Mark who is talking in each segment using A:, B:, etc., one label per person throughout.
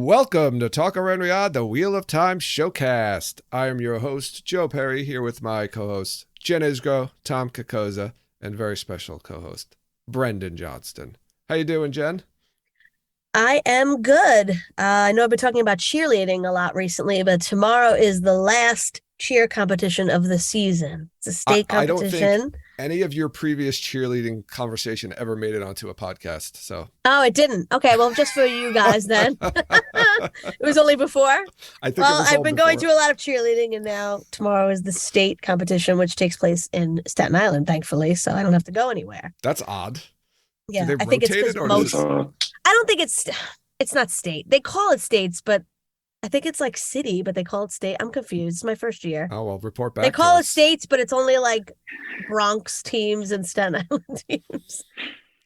A: Welcome to Talk Around Riyadh, the Wheel of Time showcast. I am your host, Joe Perry, here with my co-hosts, Jen Isgro, Tom Kakoza, and very special co-host, Brendan Johnston. How you doing, Jen?
B: I am good. I know I've been talking about cheerleading a lot recently, but tomorrow is the last cheer competition of the season. It's a state competition.
A: I don't think any of your previous cheerleading conversation ever made it onto a podcast. So.
B: Oh, it didn't. Okay, well, just for you guys then. It was only before. I've been going to a lot of cheerleading, and now tomorrow is the state competition, which takes place in Staten Island, thankfully, so I don't have to go anywhere.
A: That's odd.
B: Yeah, I think it's because most. I don't think it's not state. They call it states, but I think it's like city, but they call it state. I'm confused. It's my first year.
A: Oh, well, report back.
B: They call it states, but it's only like Bronx teams and Staten Island teams.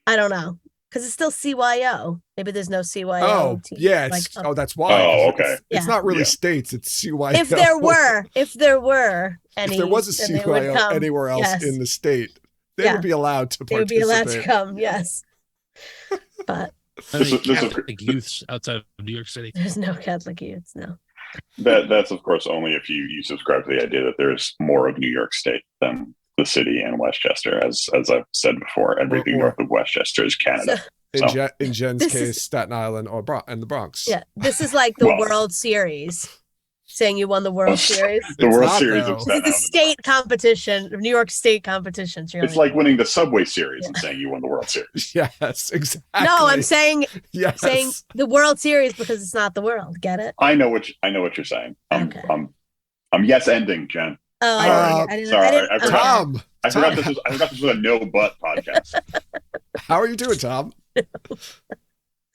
B: I don't know. Because it's still CYO. Maybe there's no CYO.
A: Oh,
B: team.
A: yeah. That's why.
C: Oh, okay.
A: It's not really states. It's CYO.
B: If there was a CYO
A: anywhere else in the state, they would be allowed to participate.
B: They would be allowed to come, yes. But
D: Catholic youths outside of New York City.
B: There's no Catholic youths, no.
C: That's of course only if you subscribe to the idea that there's more of New York State than the city and Westchester. As I've said before, everything north of Westchester is Canada.
A: In Jen's case, Staten Island and the Bronx.
B: Yeah, this is like the World Series. Saying you won the World Series.
C: The World Series of
B: This is the state competition, New York State competition.
C: It's like winning the Subway Series and saying you won the World Series.
A: Yes, exactly.
B: No, I'm saying
A: saying
B: the World Series because it's not the world. Get it?
C: I know what you're saying. I'm yes-ending, Jen.
B: Oh,
C: sorry. I forgot
A: Tom.
C: I forgot this was a no but podcast.
A: How are you doing, Tom?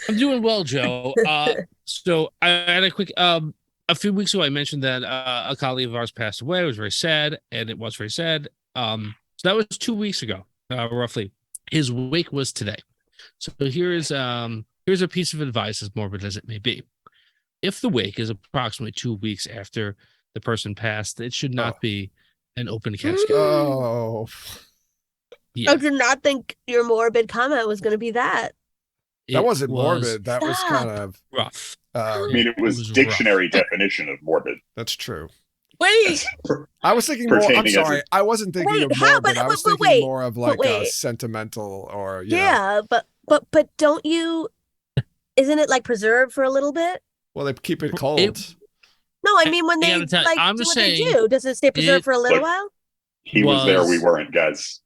D: I'm doing well, Joe. So I had a quick a few weeks ago, I mentioned that a colleague of ours passed away. It was very sad, and it was very sad. So that was 2 weeks ago, roughly. His wake was today. So here's a piece of advice, as morbid as it may be. If the wake is approximately 2 weeks after the person passed, it should not be an open casket.
A: Oh.
B: Yeah. I did not think your morbid comment was going to be that.
A: That wasn't morbid. That was kind of
D: rough.
C: It was dictionary definition of morbid.
A: That's true.
B: Wait.
A: I was thinking more. I'm sorry. I wasn't thinking of morbid. I was thinking more of like a sentimental or
B: but don't you? Isn't it like preserved for a little bit?
A: Well, they keep it cold.
B: No, I mean when they do what they do, does it stay preserved for a little while?
C: He was there. We weren't, guys.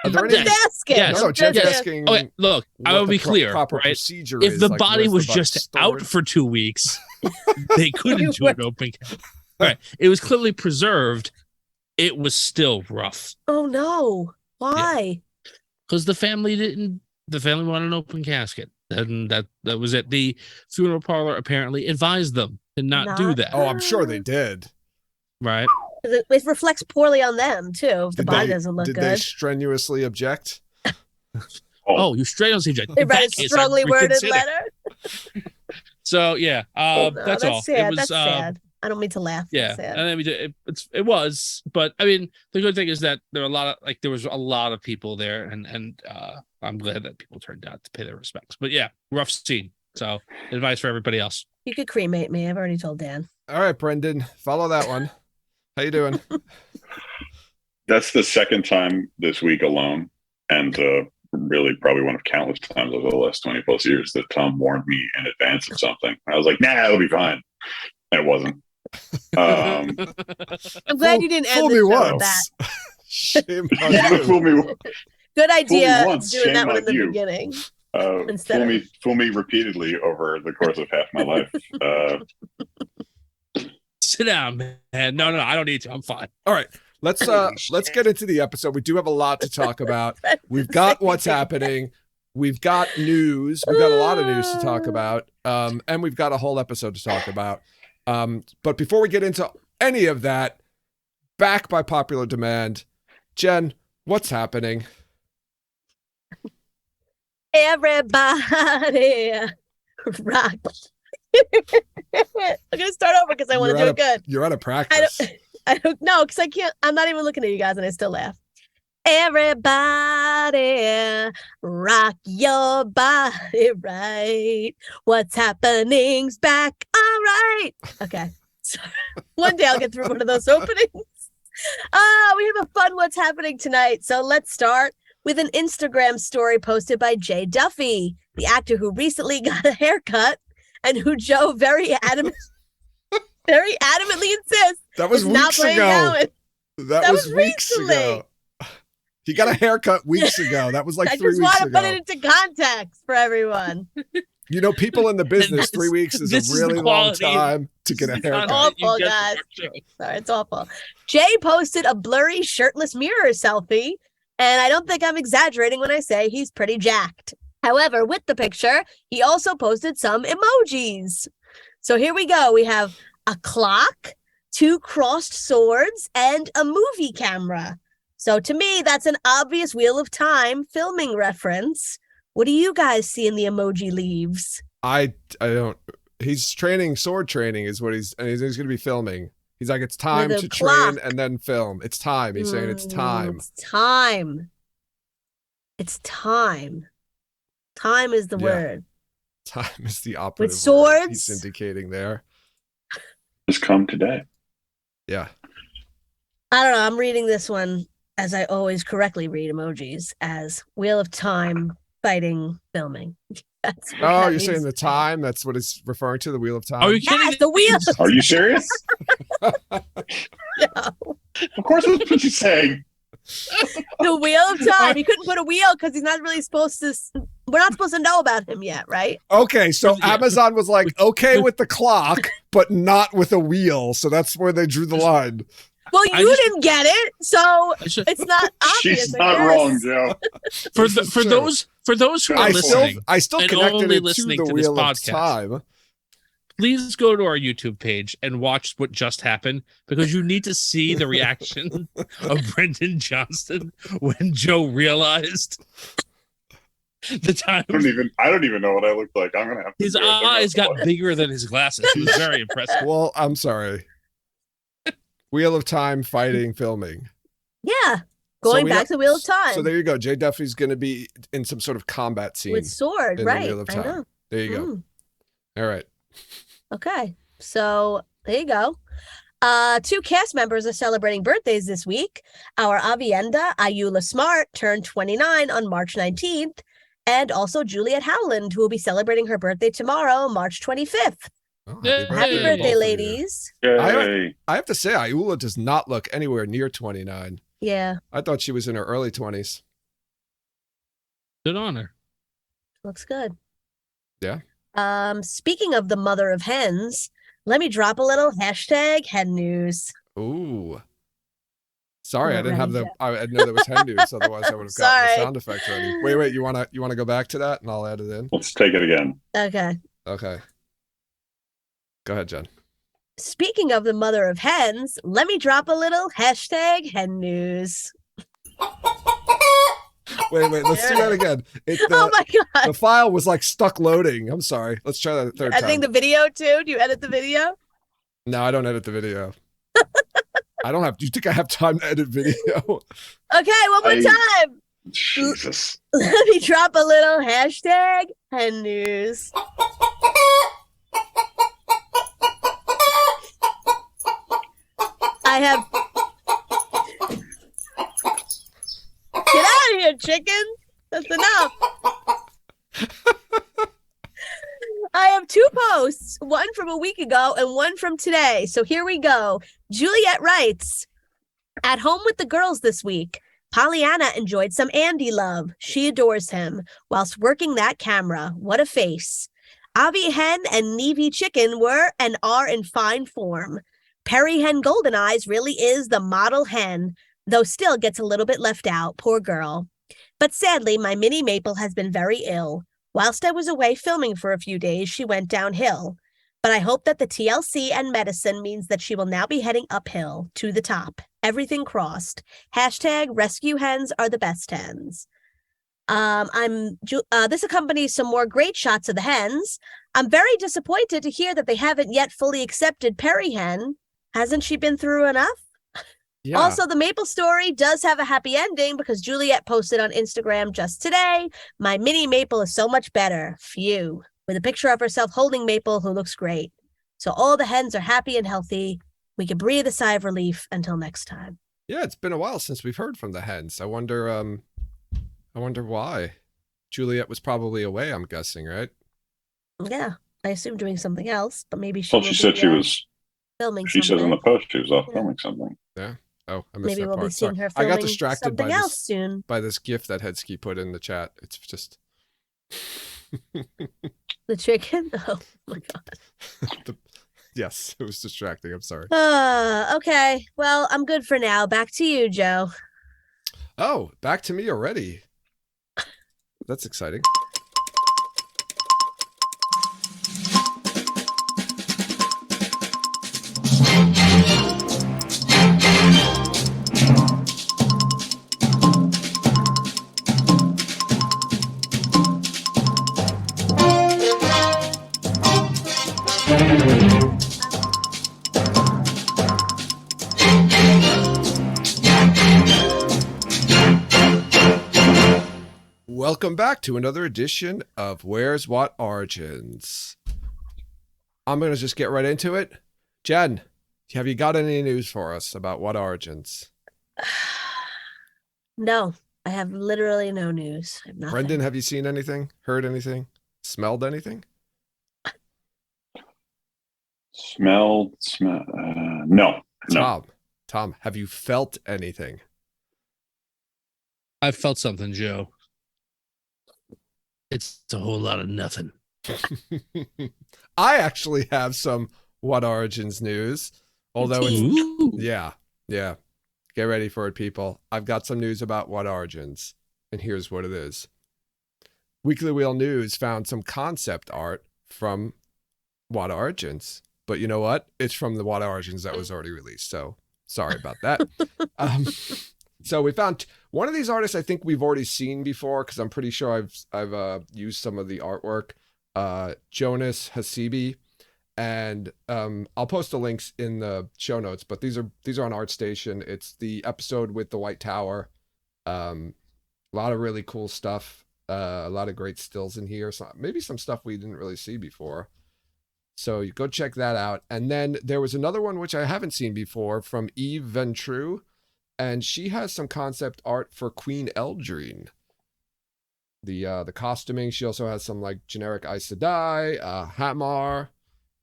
A: Are there
B: I'm just asking.
D: Yes.
A: No, Jeff's asking.
D: Okay, look, I will be clear.
A: Proper
D: right?
A: procedure
D: if
A: is,
D: the
A: like,
D: body was
A: stored?
D: just out for 2 weeks, they couldn't do an open casket. Right. It was clearly preserved. It was still rough.
B: Oh no! Why?
D: Because the family wanted an open casket, and that was it. The funeral parlor apparently advised them to not do that.
A: Oh, I'm sure they did.
D: Right.
B: It reflects poorly on them too. If the body doesn't look good,
A: did they strenuously object?
D: You strenuously object.
B: They write a strongly worded letter.
D: So yeah, that's all.
B: Sad. That's sad. I don't mean to laugh.
D: Yeah, and I mean it was, but I mean the good thing is that there was a lot of people there, and I'm glad that people turned out to pay their respects. But yeah, rough scene. So advice for everybody else.
B: You could cremate me. I've already told Dan.
A: All right, Brendan, follow that one. How you doing?
C: That's the second time this week alone, and really probably one of countless times over the last 20 plus years that Tom warned me in advance of something. I was like, nah, it'll be fine. And it wasn't.
B: I'm glad you didn't end the show with that.
A: Shame on you.
C: Fool me.
B: Good idea
C: once,
B: doing that one in the
C: you.
B: beginning.
C: Fool me repeatedly over the course of half my life.
D: Sit down, man. No, I don't need to. I'm fine.
A: All right. Let's get into the episode. We do have a lot to talk about. We've got what's happening. We've got news. We've got a lot of news to talk about. And we've got a whole episode to talk about. But before we get into any of that, back by popular demand, Jen, what's happening?
B: Everybody rock. I'm gonna start over because I want to do it good.
A: You're out of practice.
B: I don't know because I can't. I'm not even looking at you guys, and I still laugh. Everybody, rock your body right. What's happening's back. All right. Okay. So, one day I'll get through one of those openings. We have a fun What's Happening tonight. So let's start with an Instagram story posted by Jay Duffy, the actor who recently got a haircut and who Joe very adamantly insists
A: that was weeks ago. That was weeks ago. He got a haircut weeks ago. That was like 3 weeks ago. I just want to
B: put it into context for everyone.
A: You know, people in the business, 3 weeks is a really long time to get a haircut.
B: It's awful, guys. Sorry, it's awful. Jay posted a blurry shirtless mirror selfie, and I don't think I'm exaggerating when I say he's pretty jacked. However, with the picture, he also posted some emojis. So here we go. We have a clock, 2 crossed swords, and a movie camera. So to me, that's an obvious Wheel of Time filming reference. What do you guys see in the emoji leaves?
A: I don't. He's training, sword training is what he's going to be filming. He's like, it's time to train and then film. It's time. He's saying it's time.
B: It's time. It's time. Time is the word.
A: Time is the operative
B: with swords.
A: Word he's indicating there.
C: Just come today.
A: Yeah.
B: I don't know. I'm reading this one, as I always correctly read emojis, as Wheel of Time fighting filming.
A: You're saying the time? That's what it's referring to, the Wheel of Time?
D: Are you kidding?
B: Yes, the wheel.
C: Are you serious?
B: No.
C: Of course that's what you're saying.
B: The Wheel of Time. He couldn't put a wheel because he's not really supposed to. We're not supposed to know about him yet, right?
A: Okay, so Amazon was like, okay with the clock, but not with a wheel. So that's where they drew the line.
B: Well, you didn't get it, so it's not obvious.
C: She's not wrong, Joe.
D: For those who are listening,
A: I still connected it to the Wheel of Time.
D: Please go to our YouTube page and watch what just happened, because you need to see the reaction of Brendan Johnston when Joe realized the time.
C: I don't even know what I looked like. I'm gonna have to.
D: His eyes got bigger than his glasses. It was very impressive.
A: Well, I'm sorry. Wheel of Time fighting filming.
B: Yeah. Going back to Wheel of Time.
A: So there you go. Jay Duffy's going to be in some sort of combat scene.
B: With sword, right.
A: Wheel of Time.
B: I know.
A: There you go. All right.
B: Okay. So there you go. 2 cast members are celebrating birthdays this week. Our Avienda, Ayula Smart, turned 29 on March 19th. And also Juliet Howland, who will be celebrating her birthday tomorrow, March 25th.
A: Oh,
B: happy birthday, ladies.
A: I have to say, Ayula does not look anywhere near 29.
B: Yeah.
A: I thought she was in her early 20s.
D: Good on her.
B: Looks good.
A: Yeah.
B: Speaking of the mother of hens, let me drop a little hashtag hen news.
A: Ooh. Sorry, I didn't have I didn't know there was hen news. Otherwise, I would have gotten the sound effect ready. Wait. You wanna go back to that, and I'll add it in.
C: Let's take it again.
B: Okay.
A: Go ahead, Jen.
B: Speaking of the mother of hens, let me drop a little hashtag hen news.
A: Wait, let's do that again.
B: Oh my God.
A: The file was like stuck loading. I'm sorry. Let's try that a third time.
B: I think the video too. Do you edit the video?
A: No, I don't edit the video. I don't have. Do you think I have time to edit video?
B: Okay, one more time.
C: Jesus.
B: Let me drop a little hashtag hen news. I have. Get out of here, chicken. That's enough. I have 2 posts, one from a week ago and one from today. So here we go. Juliet writes, at home with the girls this week. Pollyanna enjoyed some Andy love. She adores him whilst working that camera. What a face. Avi Hen and Nevi Chicken were and are in fine form. Perry Hen Golden Eyes really is the model hen, though still gets a little bit left out. Poor girl. But sadly, my mini Maple has been very ill. Whilst I was away filming for a few days, she went downhill. But I hope that the TLC and medicine means that she will now be heading uphill to the top. Everything crossed. Hashtag rescue hens are the best hens. This accompanies some more great shots of the hens. I'm very disappointed to hear that they haven't yet fully accepted Perry Hen. Hasn't she been through enough?
A: Yeah.
B: Also, the Maple story does have a happy ending because Juliet posted on Instagram just today, "My mini Maple is so much better. Phew." With a picture of herself holding Maple, who looks great. So all the hens are happy and healthy. We can breathe a sigh of relief until next time.
A: Yeah, it's been a while since we've heard from the hens. I wonder why. Juliet was probably away, I'm guessing, right?
B: Yeah, I assume doing something else, but maybe
C: Well, she said she was
B: filming
C: She
B: something.
C: says in the post she was off filming something.
A: Yeah. Oh, I missed
B: Maybe
A: that
B: we'll
A: part.
B: be seeing her
A: I got
B: filming
A: distracted
B: something else soon.
A: by this GIF that Hedsky put in the chat. It's just
B: the chicken. Oh my god.
A: Yes, it was distracting. I'm sorry.
B: Okay. Well, I'm good for now. Back to you, Joe.
A: Oh, back to me already. That's exciting. Welcome back to another edition of Where's What Origins. I'm going to just get right into it. Jen, have you got any news for us about What Origins?
B: No, I have literally no news. I have nothing.
A: Brendan, have you seen anything? Heard anything? Smelled anything?
C: No.
A: Tom, have you felt anything?
D: I felt something, Joe. It's a whole lot of nothing.
A: I actually have some What Origins news. Although yeah. Get ready for it, people. I've got some news about What Origins, and here's what it is. Weekly Wheel News found some concept art from What Origins. But you know what? It's from the What Origins that was already released. So sorry about that. So we found one of these artists I think we've already seen before because I'm pretty sure I've used some of the artwork. Jonas Hasibi, and I'll post the links in the show notes. But these are on ArtStation. It's the episode with the White Tower. A lot of really cool stuff. A lot of great stills in here. So maybe some stuff we didn't really see before. So you go check that out. And then there was another one which I haven't seen before from Eve Ventru. And she has some concept art for Queen Eldrine. The costuming. She also has some like generic Aes Sedai, Hamar,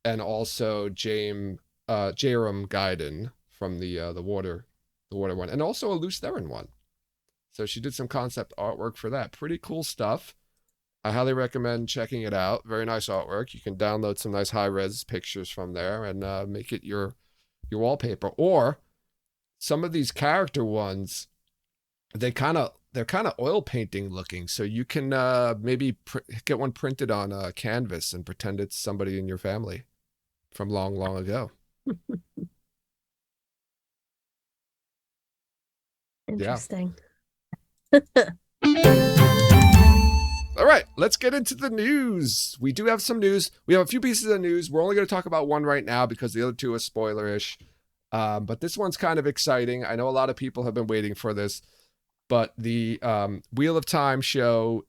A: and also Jaram Gaiden from the water one, and also a Luce Theron one. So she did some concept artwork for that. Pretty cool stuff. I highly recommend checking it out. Very nice artwork. You can download some nice high-res pictures from there and make it your wallpaper. Or some of these character ones, they're kind of oil painting looking. So you can maybe get one printed on a canvas and pretend it's somebody in your family from long, long ago.
B: Interesting.
A: All right, let's get into the news. We do have some news. We have a few pieces of news. We're only going to talk about one right now because the other two are spoilerish. But this one's kind of exciting. I know a lot of people have been waiting for this. But the Wheel of Time show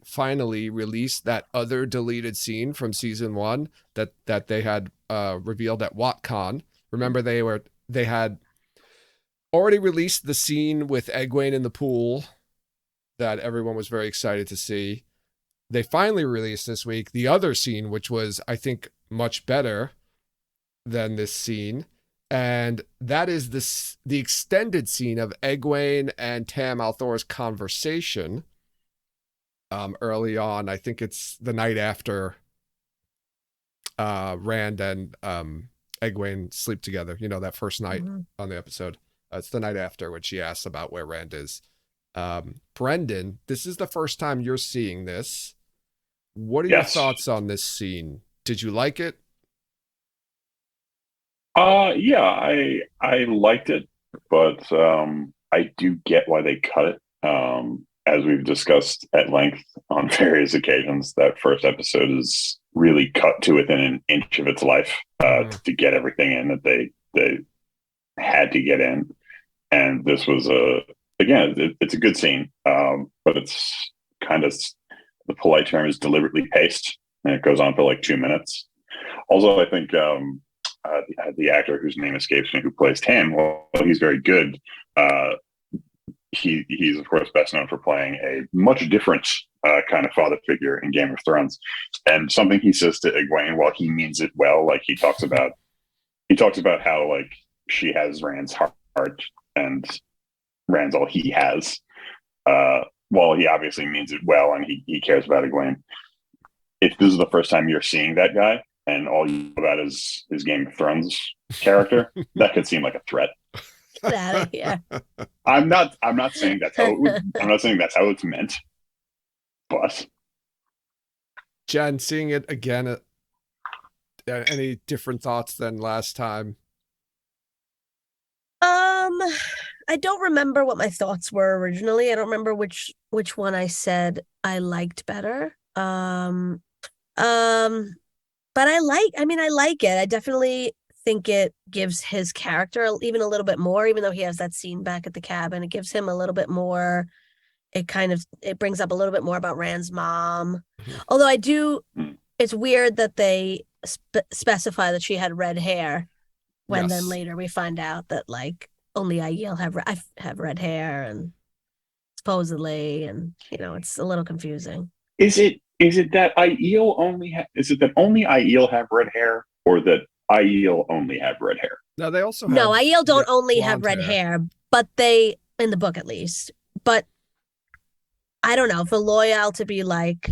A: finally released that other deleted scene from season 1 that they had revealed at WatCon. Remember, they had already released the scene with Egwene in the pool that everyone was very excited to see. They finally released this week the other scene, which was, I think, much better than this scene. And that is the extended scene of Egwene and Tam Althor's conversation early on. I think it's the night after Rand and Egwene sleep together. You know, that first night on the episode. It's the night after when she asks about where Rand is. Brendan, this is the first time you're seeing this. What are your thoughts on this scene? Did you like it?
C: Yeah, I liked it, but I do get why they cut it. As we've discussed at length on various occasions, that first episode is really cut to within an inch of its life to get everything in that they had to get in, and this was it's a good scene, but it's kind of, the polite term is deliberately paced, and it goes on for like 2 minutes. Also, I think the actor whose name escapes me, who plays Tam, well, he's very good. He's of course best known for playing a much different kind of father figure in Game of Thrones, and something he says to Egwene, while he means it well, like he talks about how like she has Rand's heart and Rand's all he has. While he obviously means it well and he cares about Egwene, if this is the first time you're seeing that guy and all you know about is his Game of Thrones character, that could seem like a threat.
B: Get out of here.
C: I'm not saying that's how I'm not saying that's how it's meant, but
A: Jen, seeing it again, any different thoughts than last time?
B: I don't remember what my thoughts were originally. I don't remember which one I said I liked better. But I like it. I definitely think it gives his character even a little bit more, even though he has that scene back at the cabin. It gives him a little bit more. It brings up a little bit more about Rand's mom. Although it's weird that they specify that she had red hair when then later we find out that like only Aiel have red hair, and supposedly, and it's a little confusing.
C: Is it that Aiel only Aiel have red hair, or that Aiel only have red hair?
A: No, they also have.
B: No, Aiel don't only have red hair, but they, in the book at least. But I don't know, for Loyal to be like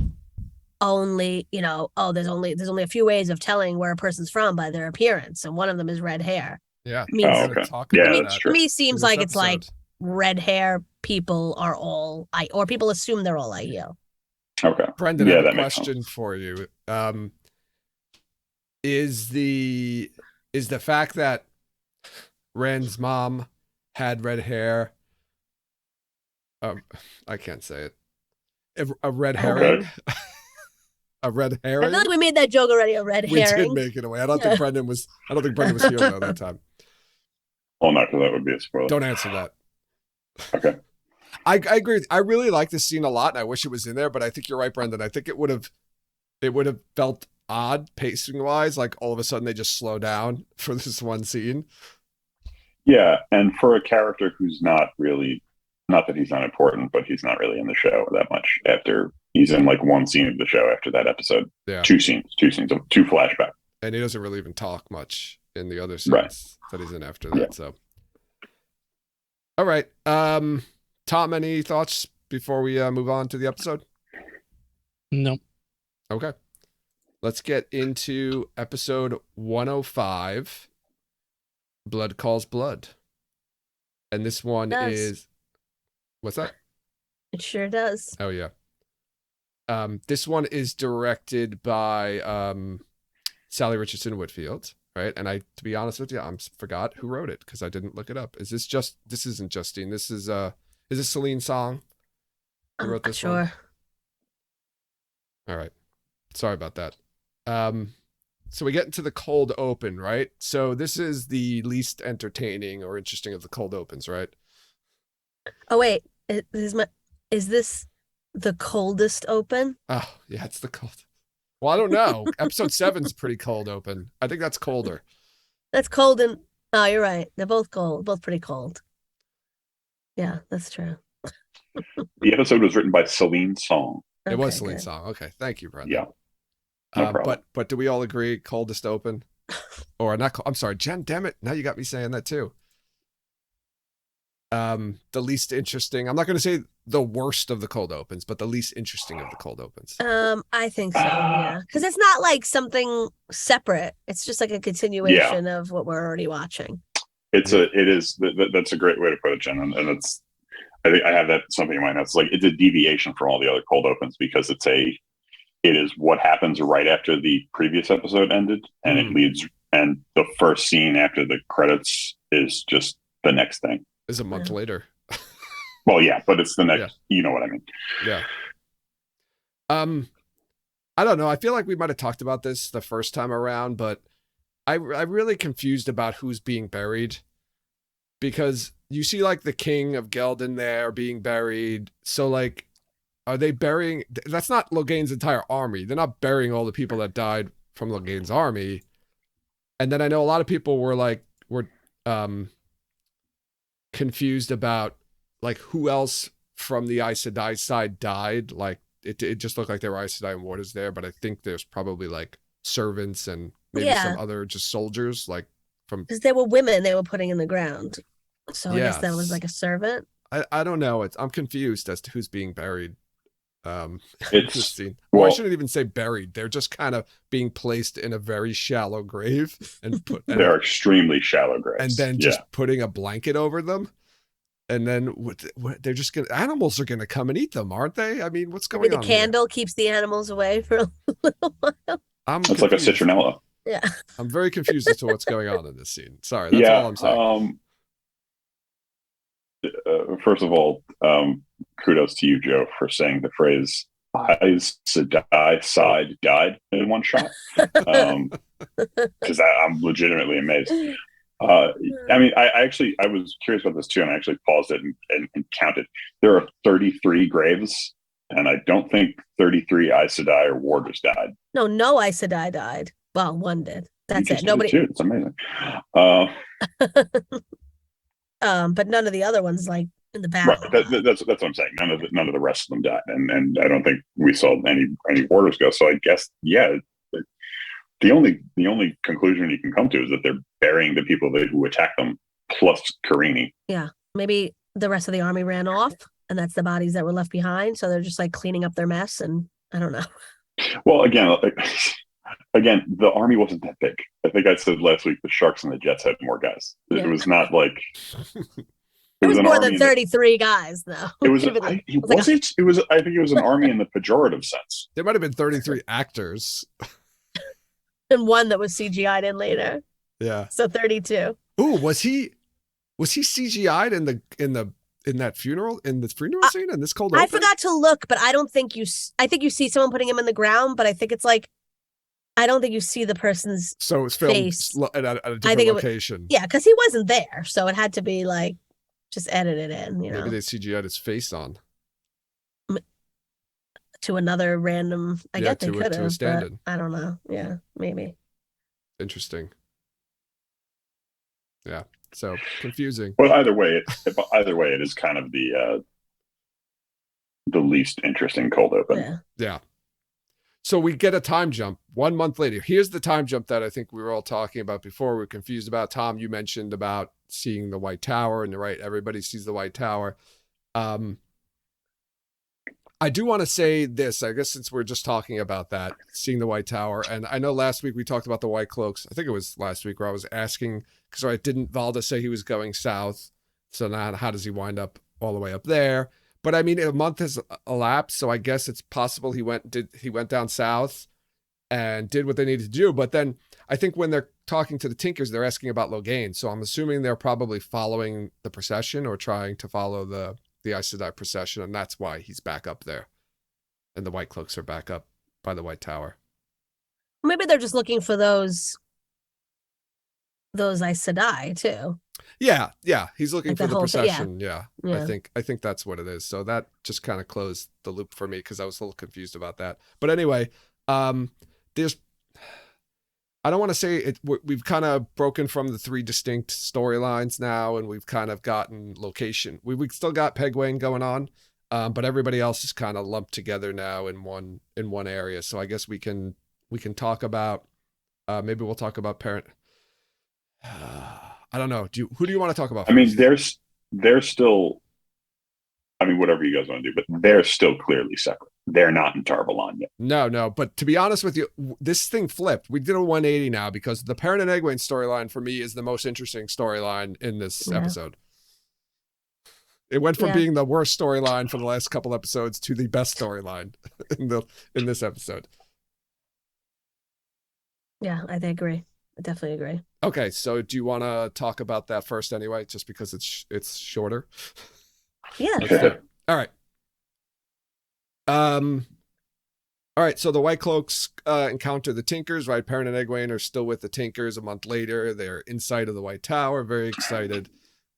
B: only, there's only a few ways of telling where a person's from by their appearance, and one of them is red hair.
A: Yeah.
C: Okay. Yeah, that's true.
B: To me, seems like it's like red hair people are all or people assume they're all Aiel.
C: Okay.
A: Brendan, I have a question for you. Is the fact that Rand's mom had red hair, I can't say it, a red herring?
C: Okay.
A: A red herring?
B: I feel like we made that joke already, a red herring.
A: We did make it away. I don't think Brendan was here though that time.
C: Well, not because that would be a spoiler.
A: Don't answer that.
C: Okay.
A: I agree. I really like this scene a lot, and I wish it was in there, but I think you're right, Brendan. I think it would have felt odd pacing wise, like all of a sudden they just slow down for this one scene.
C: Yeah, and for a character who's not that he's not important, but he's not really in the show that much. After he's in like one scene of the show after that episode. Yeah. Two scenes of two flashbacks.
A: And he doesn't really even talk much in the other scenes that he's in after that. Yeah. So, all right, Tom, any thoughts before we move on to the episode?
D: No.
A: Okay. Let's get into episode 105, Blood Calls Blood. And this one is... What's that?
B: It sure does.
A: Oh, yeah. This one is directed by Sally Richardson Whitfield, right? And to be honest with you, I forgot who wrote it because I didn't look it up. This isn't Justine. This is this Celine Song who wrote this one?
B: Sure.
A: All right. Sorry about that. So we get into the cold open, right? So this is the least entertaining or interesting of the cold opens, right?
B: Oh, wait. Is this the coldest open?
A: Oh, yeah, it's the cold. Well, I don't know. Episode 7's pretty cold open. I think that's colder.
B: That's cold and... Oh, you're right. They're both cold. Both pretty cold. Yeah, that's true.
C: The episode was written by Celine Song.
A: It was Celine Song. Okay, thank you, Brendan.
C: Yeah. No problem.
A: But do we all agree coldest open? Or not? I'm sorry, Jen. Damn it! Now you got me saying that too. The least interesting. I'm not going to say the worst of the cold opens, but the least interesting of the cold opens.
B: I think so. Yeah, because it's not like something separate. It's just like a continuation of what we're already watching.
C: That's a great way to put it, Jen, and it's. I think I have that something in mind. It's like it's a deviation from all the other cold opens because it is what happens right after the previous episode ended, and it leads, and the first scene after the credits is just the next thing.
A: Is a month later.
C: Well, yeah, but it's the next. Yeah. You know what I mean?
A: Yeah. I don't know. I feel like we might have talked about this the first time around, but I'm really confused about who's being buried. because you see like the king of Geldon there being buried. So like, are they burying? That's not Logain's entire army. They're not burying all the people that died from Logain's army. And then I know a lot of people were confused about like who else from the Aes Sedai side died. Like it just looked like there were Aes Sedai and warders there, but I think there's probably like servants and maybe some other just soldiers, like from,
B: because there were women they were putting in the ground. So I guess that was like a servant.
A: I don't know. I'm confused as to who's being buried.
C: It's
A: scene. Well, I shouldn't even say buried. They're just kind of being placed in a very shallow grave and put.
C: They're extremely shallow graves,
A: and then just putting a blanket over them, and then they're just gonna. Animals are gonna come and eat them, aren't they? I mean, what's going on?
B: The candle keeps the animals away for a little while.
C: It's like a citronella.
B: Yeah,
A: I'm very confused as to what's going on in this scene. Sorry, that's all I'm saying.
C: First of all, kudos to you, Joe, for saying the phrase "Aes Sedai side died" in one shot. Because I'm legitimately amazed. I mean, I was curious about this too, and I actually paused it and counted. There are 33 graves, and I don't think 33 Aes Sedai or warders died.
B: No Aes Sedai died. Well, one did. That's it. Nobody.
C: It's amazing.
B: But none of the other ones, like in the battle.
C: Right. That's what I'm saying. None of the rest of them died, and I don't think we saw any warders go. So I guess the only conclusion you can come to is that they're burying the people who attacked them plus Carini.
B: Yeah, maybe the rest of the army ran off, and that's the bodies that were left behind. So they're just like cleaning up their mess, and I don't know.
C: Well, again, the army wasn't that big. I think I said last week the Sharks and the Jets had more guys. It was not like
B: it was more than 33 guys, though.
C: It was. I think it was an army in the pejorative sense.
A: There might have been 33 actors,
B: and one that was CGI'd in later.
A: Yeah.
B: So 32.
A: Ooh, was he CGI'd in that funeral scene in this cold open?
B: I forgot to look, but I don't think I think you see someone putting him in the ground, but I think it's like, I don't think you see the person's
A: So it's filmed
B: face.
A: At a different location.
B: Yeah, because he wasn't there. So it had to be like just edited in, you know.
A: Maybe they CGI'd his face on.
B: To another random, I guess they could have, but I don't know. Yeah, maybe.
A: Interesting. Yeah, so confusing.
C: Well, either way, it is kind of the least interesting cold open.
A: Yeah. So we get a time jump 1 month later. Here's the time jump that I think we were all talking about before. We were confused about. Tom, you mentioned about seeing the White Tower, and you're right, everybody sees the White Tower. I do want to say this, I guess, since we're just talking about that, seeing the White Tower. And I know last week we talked about the White Cloaks. I think it was last week where I was asking, because didn't Valda say he was going south? So now how does he wind up all the way up there? But I mean, a month has elapsed, so I guess it's possible he went down south and did what they needed to do. But then I think when they're talking to the Tinkers, they're asking about Logain. So I'm assuming they're probably following the procession or trying to follow the Aes Sedai procession, and that's why he's back up there. And the White Cloaks are back up by the White Tower.
B: Maybe they're just looking for those Aes Sedai too.
A: Yeah. He's looking for the procession.
B: Yeah.
A: I think that's what it is. So that just kind of closed the loop for me because I was a little confused about that. But anyway, I don't want to say it. We've kind of broken from the 3 distinct storylines now, and we've kind of gotten location. We still got Pegwayne going on, but everybody else is kind of lumped together now in one area. So I guess we can talk about. Maybe we'll talk about parent. I don't know. Who do you want to talk about first?
C: I mean, they're still. I mean, whatever you guys want to do, but they're still clearly separate. They're not in Tar Valon yet.
A: No. But to be honest with you, this thing flipped. We did a 180 now because the Perrin and Egwene storyline for me is the most interesting storyline in this episode. It went from being the worst storyline for the last couple episodes to the best storyline in this episode.
B: Yeah, I agree. I definitely agree.
A: Okay, so do you want to talk about that first anyway, just because it's shorter?
B: Yeah.
A: All right. All right, so the White Cloaks encounter the Tinkers, right? Perrin and Egwene are still with the Tinkers a month later. They're inside of the White Tower, very excited.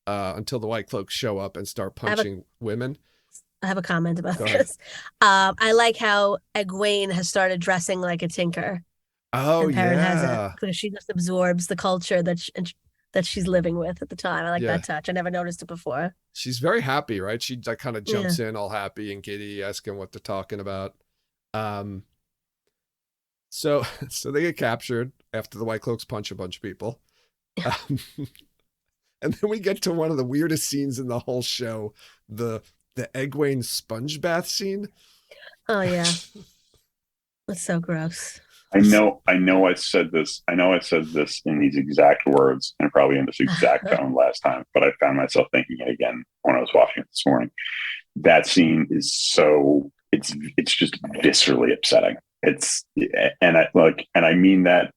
A: until the White Cloaks show up and start punching women.
B: I have a comment about this. I like how Egwene has started dressing like a tinker.
A: Oh,
B: and Perrin
A: yeah.
B: hasn't, because she just absorbs the culture that she's living with at the time. I like that touch. I never noticed it before.
A: She's very happy, right? She like kind of jumps in all happy and giddy, asking what they're talking about. So they get captured after the White Cloaks punch a bunch of people. And then we get to one of the weirdest scenes in the whole show, the Egwene sponge bath scene.
B: Oh yeah. That's so gross.
C: I know I said this in these exact words and probably in this exact tone last time, but I found myself thinking it again when I was watching it this morning. That scene is it's just viscerally upsetting. I mean that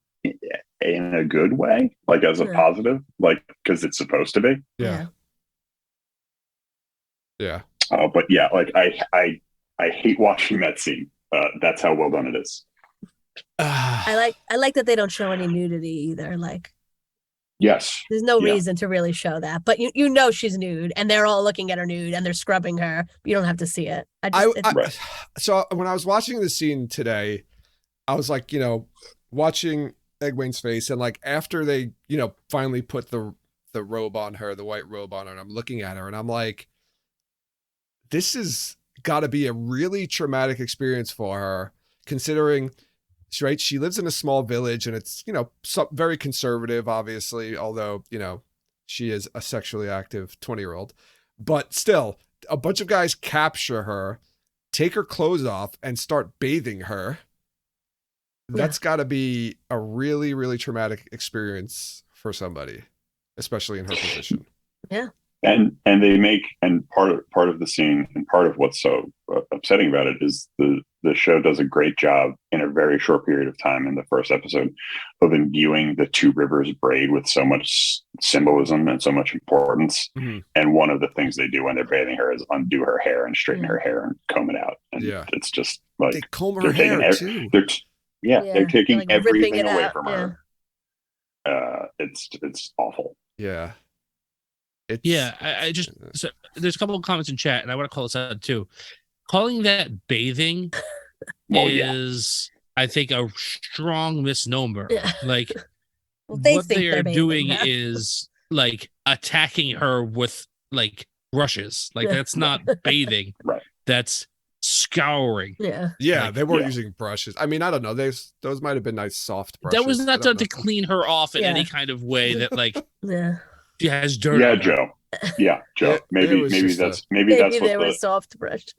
C: in a good way, like as a positive, like because it's supposed to be.
A: Yeah.
C: But yeah, like I hate watching that scene. That's how well done it is.
B: I like that they don't show any nudity either. Like,
C: yes,
B: there's no reason to really show that, but you know she's nude, and they're all looking at her nude, and they're scrubbing her. You don't have to see it.
A: So when I was watching the scene today, I was like, watching Egwene's face, and like after they, finally put the robe on her, the white robe on her, and I'm looking at her, and I'm like, this has got to be a really traumatic experience for her, considering. Right, she lives in a small village, and it's very conservative, obviously. Although she is a sexually active 20-year-old, but still, a bunch of guys capture her, take her clothes off, and start bathing her. That's got to be a really, really traumatic experience for somebody, especially in her position.
B: Yeah.
C: And they make, and part of the scene, and part of what's so upsetting about it is the show does a great job in a very short period of time in the first episode of imbuing the Two Rivers braid with so much symbolism and so much importance. Mm-hmm. And one of the things they do when they're bathing her is undo her hair and straighten her hair and comb it out. And it's just like
A: they comb her hair too.
C: They're taking
B: like
C: everything away from her. It's awful.
A: Yeah.
D: I just so there's a couple of comments in chat, and I want to call this out too. Calling that bathing is, I think, a strong misnomer. Yeah. Like what they are doing is like attacking her with like brushes. Like that's not bathing.
C: Right.
D: That's scouring.
B: Yeah.
A: They were using brushes. I mean, I don't know. Those might have been nice soft brushes.
D: That was not done to clean her off in any kind of way that like she has dirt.
C: Yeah, Joe. Yeah, Joe. Maybe that's
B: they were soft brushed.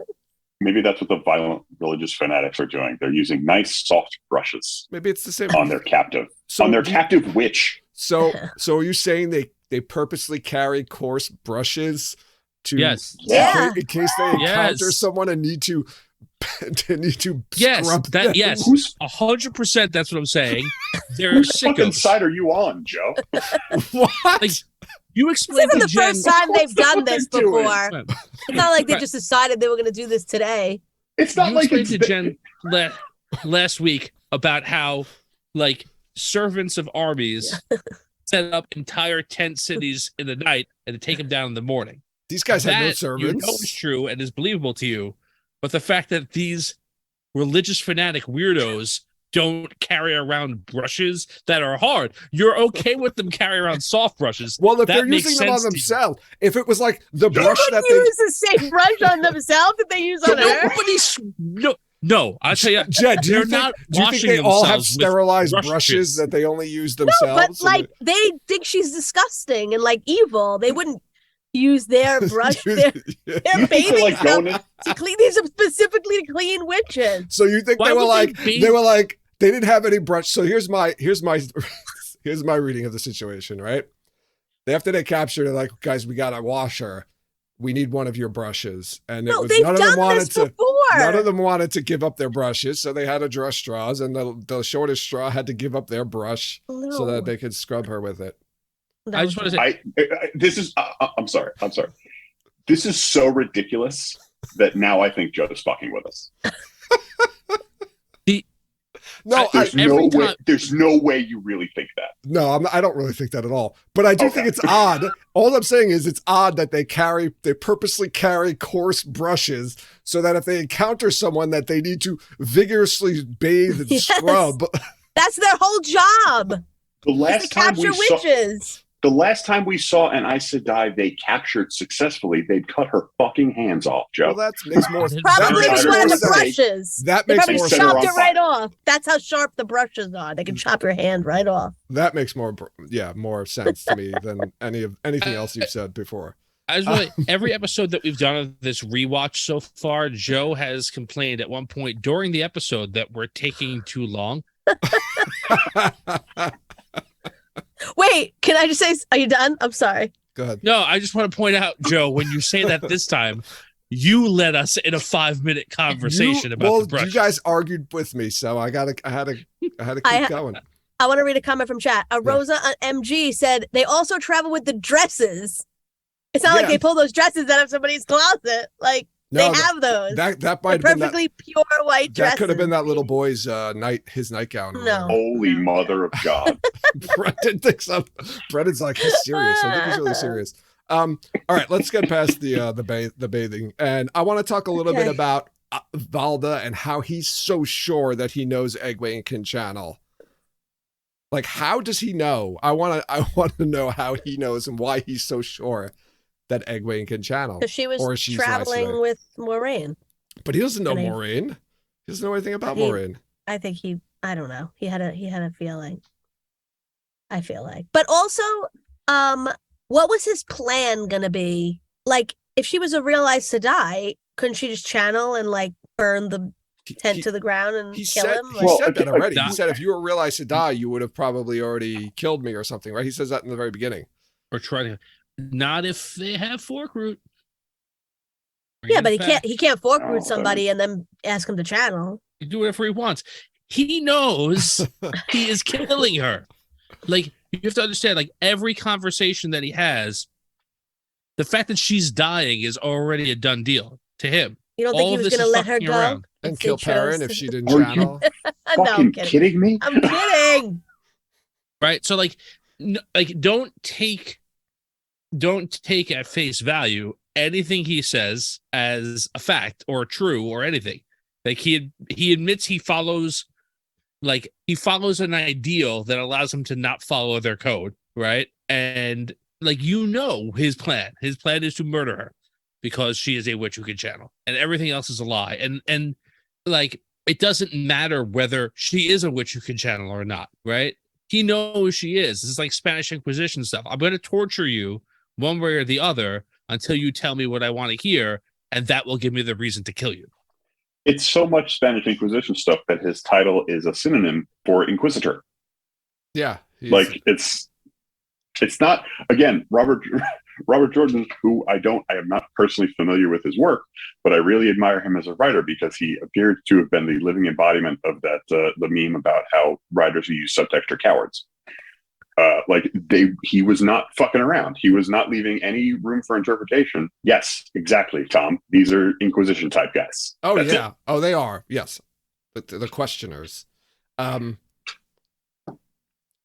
C: Maybe that's what the violent religious fanatics are doing. They're using nice soft brushes.
A: Maybe it's the same
C: on their captive. On their captive witch.
A: So are you saying they purposely carry coarse brushes to in case they encounter someone and need to scrub them?
D: 100%. That's what I'm saying. They're sickos.
C: What fucking side are you on, Joe?
A: What?
D: Like, you explained
B: this isn't the first time they've done this before.
C: Doing?
B: It's not like they just decided they were going to do this today.
C: It's not like it's
D: to Jen last week about how like servants of armies set up entire tent cities in the night and to take them down in the morning.
A: These guys had no servants.
D: You know is true and is believable to you, but the fact that these religious fanatic weirdos don't carry around brushes that are hard. You're okay with them carrying around soft brushes.
A: Well, if they're using them on themselves, if it was like the brush that they
B: use the same brush on themselves that they use on her.
D: No, I'll tell you,
A: Jed, do you think they all have sterilized brushes that they only use themselves?
B: No, but they think she's disgusting and like evil. They wouldn't use their brush, their bathing stuff to clean. These are specifically to clean witches.
A: So you think they were like they didn't have any brush? So here's my reading of the situation. Right, after they captured her, like, guys, we gotta wash her. We need one of your brushes, and none of them wanted to give up their brushes, so they had to draw straws, and the shortest straw had to give up their brush so that they could scrub her with it.
D: I just want to say,
C: this is. I'm sorry. This is so ridiculous that now I think Joe's fucking with us.
A: No,
C: there's no way you really think that.
A: No, I don't really think that at all. But I do think it's odd. All I'm saying is it's odd that they purposely carry coarse brushes so that if they encounter someone that they need to vigorously bathe and scrub.
B: That's their whole job.
C: The last time
B: capture witches.
C: The last time we saw an Aes Sedai they captured successfully, they'd cut her fucking hands off, Joe.
A: Well, that makes more sense.
B: Probably with one of the brushes.
A: That makes more sense.
B: Chopped it right off. That's how sharp the brushes are. They can chop your hand right off.
A: That makes more sense to me than anything else you've said before.
D: Every episode that we've done of this rewatch so far, Joe has complained at one point during the episode that we're taking too long.
B: Wait, can I just say, are you done? I'm sorry.
A: Go ahead.
D: No, I just want to point out, Joe, when you say that this time, you led us in a 5-minute conversation about the brush.
A: You guys argued with me, so I had to keep going.
B: I want to read a comment from chat. Rosa MG said they also travel with the dresses. It's not like they pull those dresses out of somebody's closet. Like they have those.
A: That might have
B: perfectly pure white dresses.
A: That could have been that little boy's his nightgown.
B: No.
C: Holy mother of God.
A: Brendan thinks Brendan's like, he's serious. I think he's really serious. All right, let's get past the bathing. And I want to talk a little bit about Valda and how he's so sure that he knows Egwene can channel. Like, how does he know? I want to know how he knows and why he's so sure that Egwene can channel.
B: Because she was traveling with Moiraine.
A: But he doesn't know Moiraine. He doesn't know anything about Moiraine.
B: I think I don't know. He had a feeling. I feel like. But also, what was his plan gonna be? Like, if she was a real Aes Sedai, couldn't she just channel and like burn the tent to the ground and kill him?
A: He said that already. He said if you were real Aes Sedai, you would have probably already killed me or something, right? He says that in the very beginning.
D: Or try to. Not if they have fork root.
B: Yeah, but he can't fork root somebody and then ask him to channel.
D: He do whatever he wants. He knows he is killing her. Like, you have to understand, like, every conversation that he has, the fact that she's dying is already a done deal to him.
B: You don't think he was going to let her go?
A: And kill Perrin if she didn't channel?
C: No, I'm kidding me?
B: I'm kidding.
D: Right? So, don't take at face value anything he says as a fact or true or anything. Like, he admits he follows an ideal that allows him to not follow their code, right? And his plan is to murder her because she is a witch who can channel, and everything else is a lie. And it doesn't matter whether she is a witch who can channel or not, right? He knows she is. This is like Spanish Inquisition stuff. I'm going to torture you one way or the other until you tell me what I want to hear, and that will give me the reason to kill you.
C: It's so much Spanish Inquisition stuff that his title is a synonym for Inquisitor.
A: Yeah.
C: It's not, again, Robert Jordan, who I am not personally familiar with his work, but I really admire him as a writer because he appeared to have been the living embodiment of that, the meme about how writers who use subtext are cowards. He was not fucking around. He was not leaving any room for interpretation. Yes, exactly, Tom. These are Inquisition type guys.
A: Oh, that's it. Oh, they are. Yes. But the questioners. So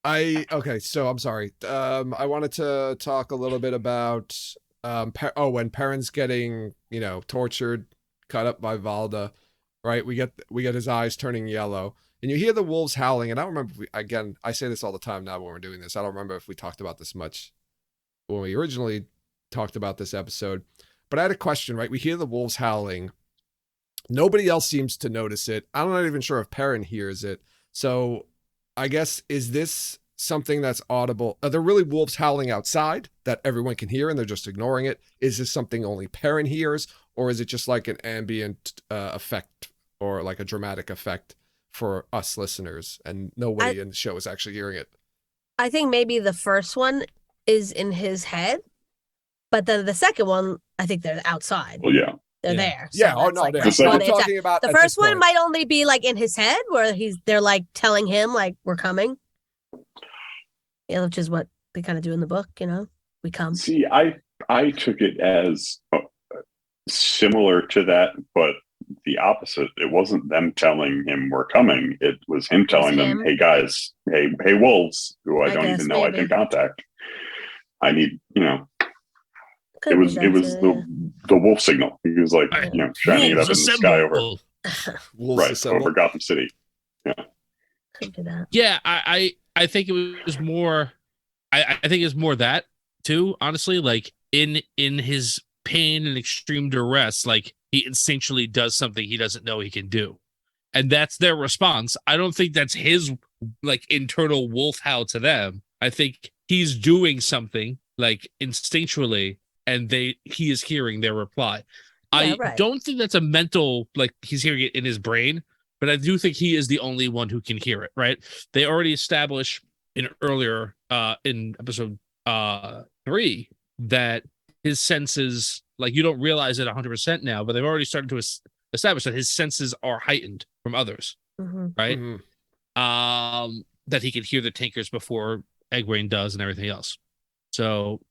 A: I'm sorry. I wanted to talk a little bit about when Perrin's getting, tortured, cut up by Valda, right? We get his eyes turning yellow. And you hear the wolves howling, and I don't remember I say this all the time now when we're doing this. I don't remember if we talked about this much when we originally talked about this episode. But I had a question, right? We hear the wolves howling. Nobody else seems to notice it. I'm not even sure if Perrin hears it. So I guess, is this something that's audible? Are there really wolves howling outside that everyone can hear and they're just ignoring it? Is this something only Perrin hears? Or is it just like an ambient effect or like a dramatic effect for us listeners, and nobody in the show is actually hearing it?
B: I think maybe the first one is in his head, but then the second one, I think they're outside.
C: Well, yeah.
B: They're there.
A: So yeah, talking about
B: the first one might only be like in his head where they're like telling him like we're coming. Yeah, which is what they kind of do in the book, we come.
C: See, I took it as similar to that, but the opposite. It wasn't them telling him we're coming. It was him telling them, "Hey guys, hey wolves, who I don't even know I can contact. I need, It was the wolf signal. He was like, shining it up in the sky over over Gotham City. Yeah,
B: could do that.
D: Yeah, I think it was more. I think it's more that too. Honestly, like in his pain and extreme duress, like he instinctually does something he doesn't know he can do, and that's their response. I don't think that's his like internal wolf howl to them. I think he's doing something like instinctually, and he is hearing their reply. I don't think that's a mental, like he's hearing it in his brain, but I do think he is the only one who can hear it, right? They already established in episode 3 that his senses, like you don't realize it 100% now, but they've already started to establish that his senses are heightened from others, right? Mm-hmm. That he can hear the Tinkers before Egwene does and everything else. So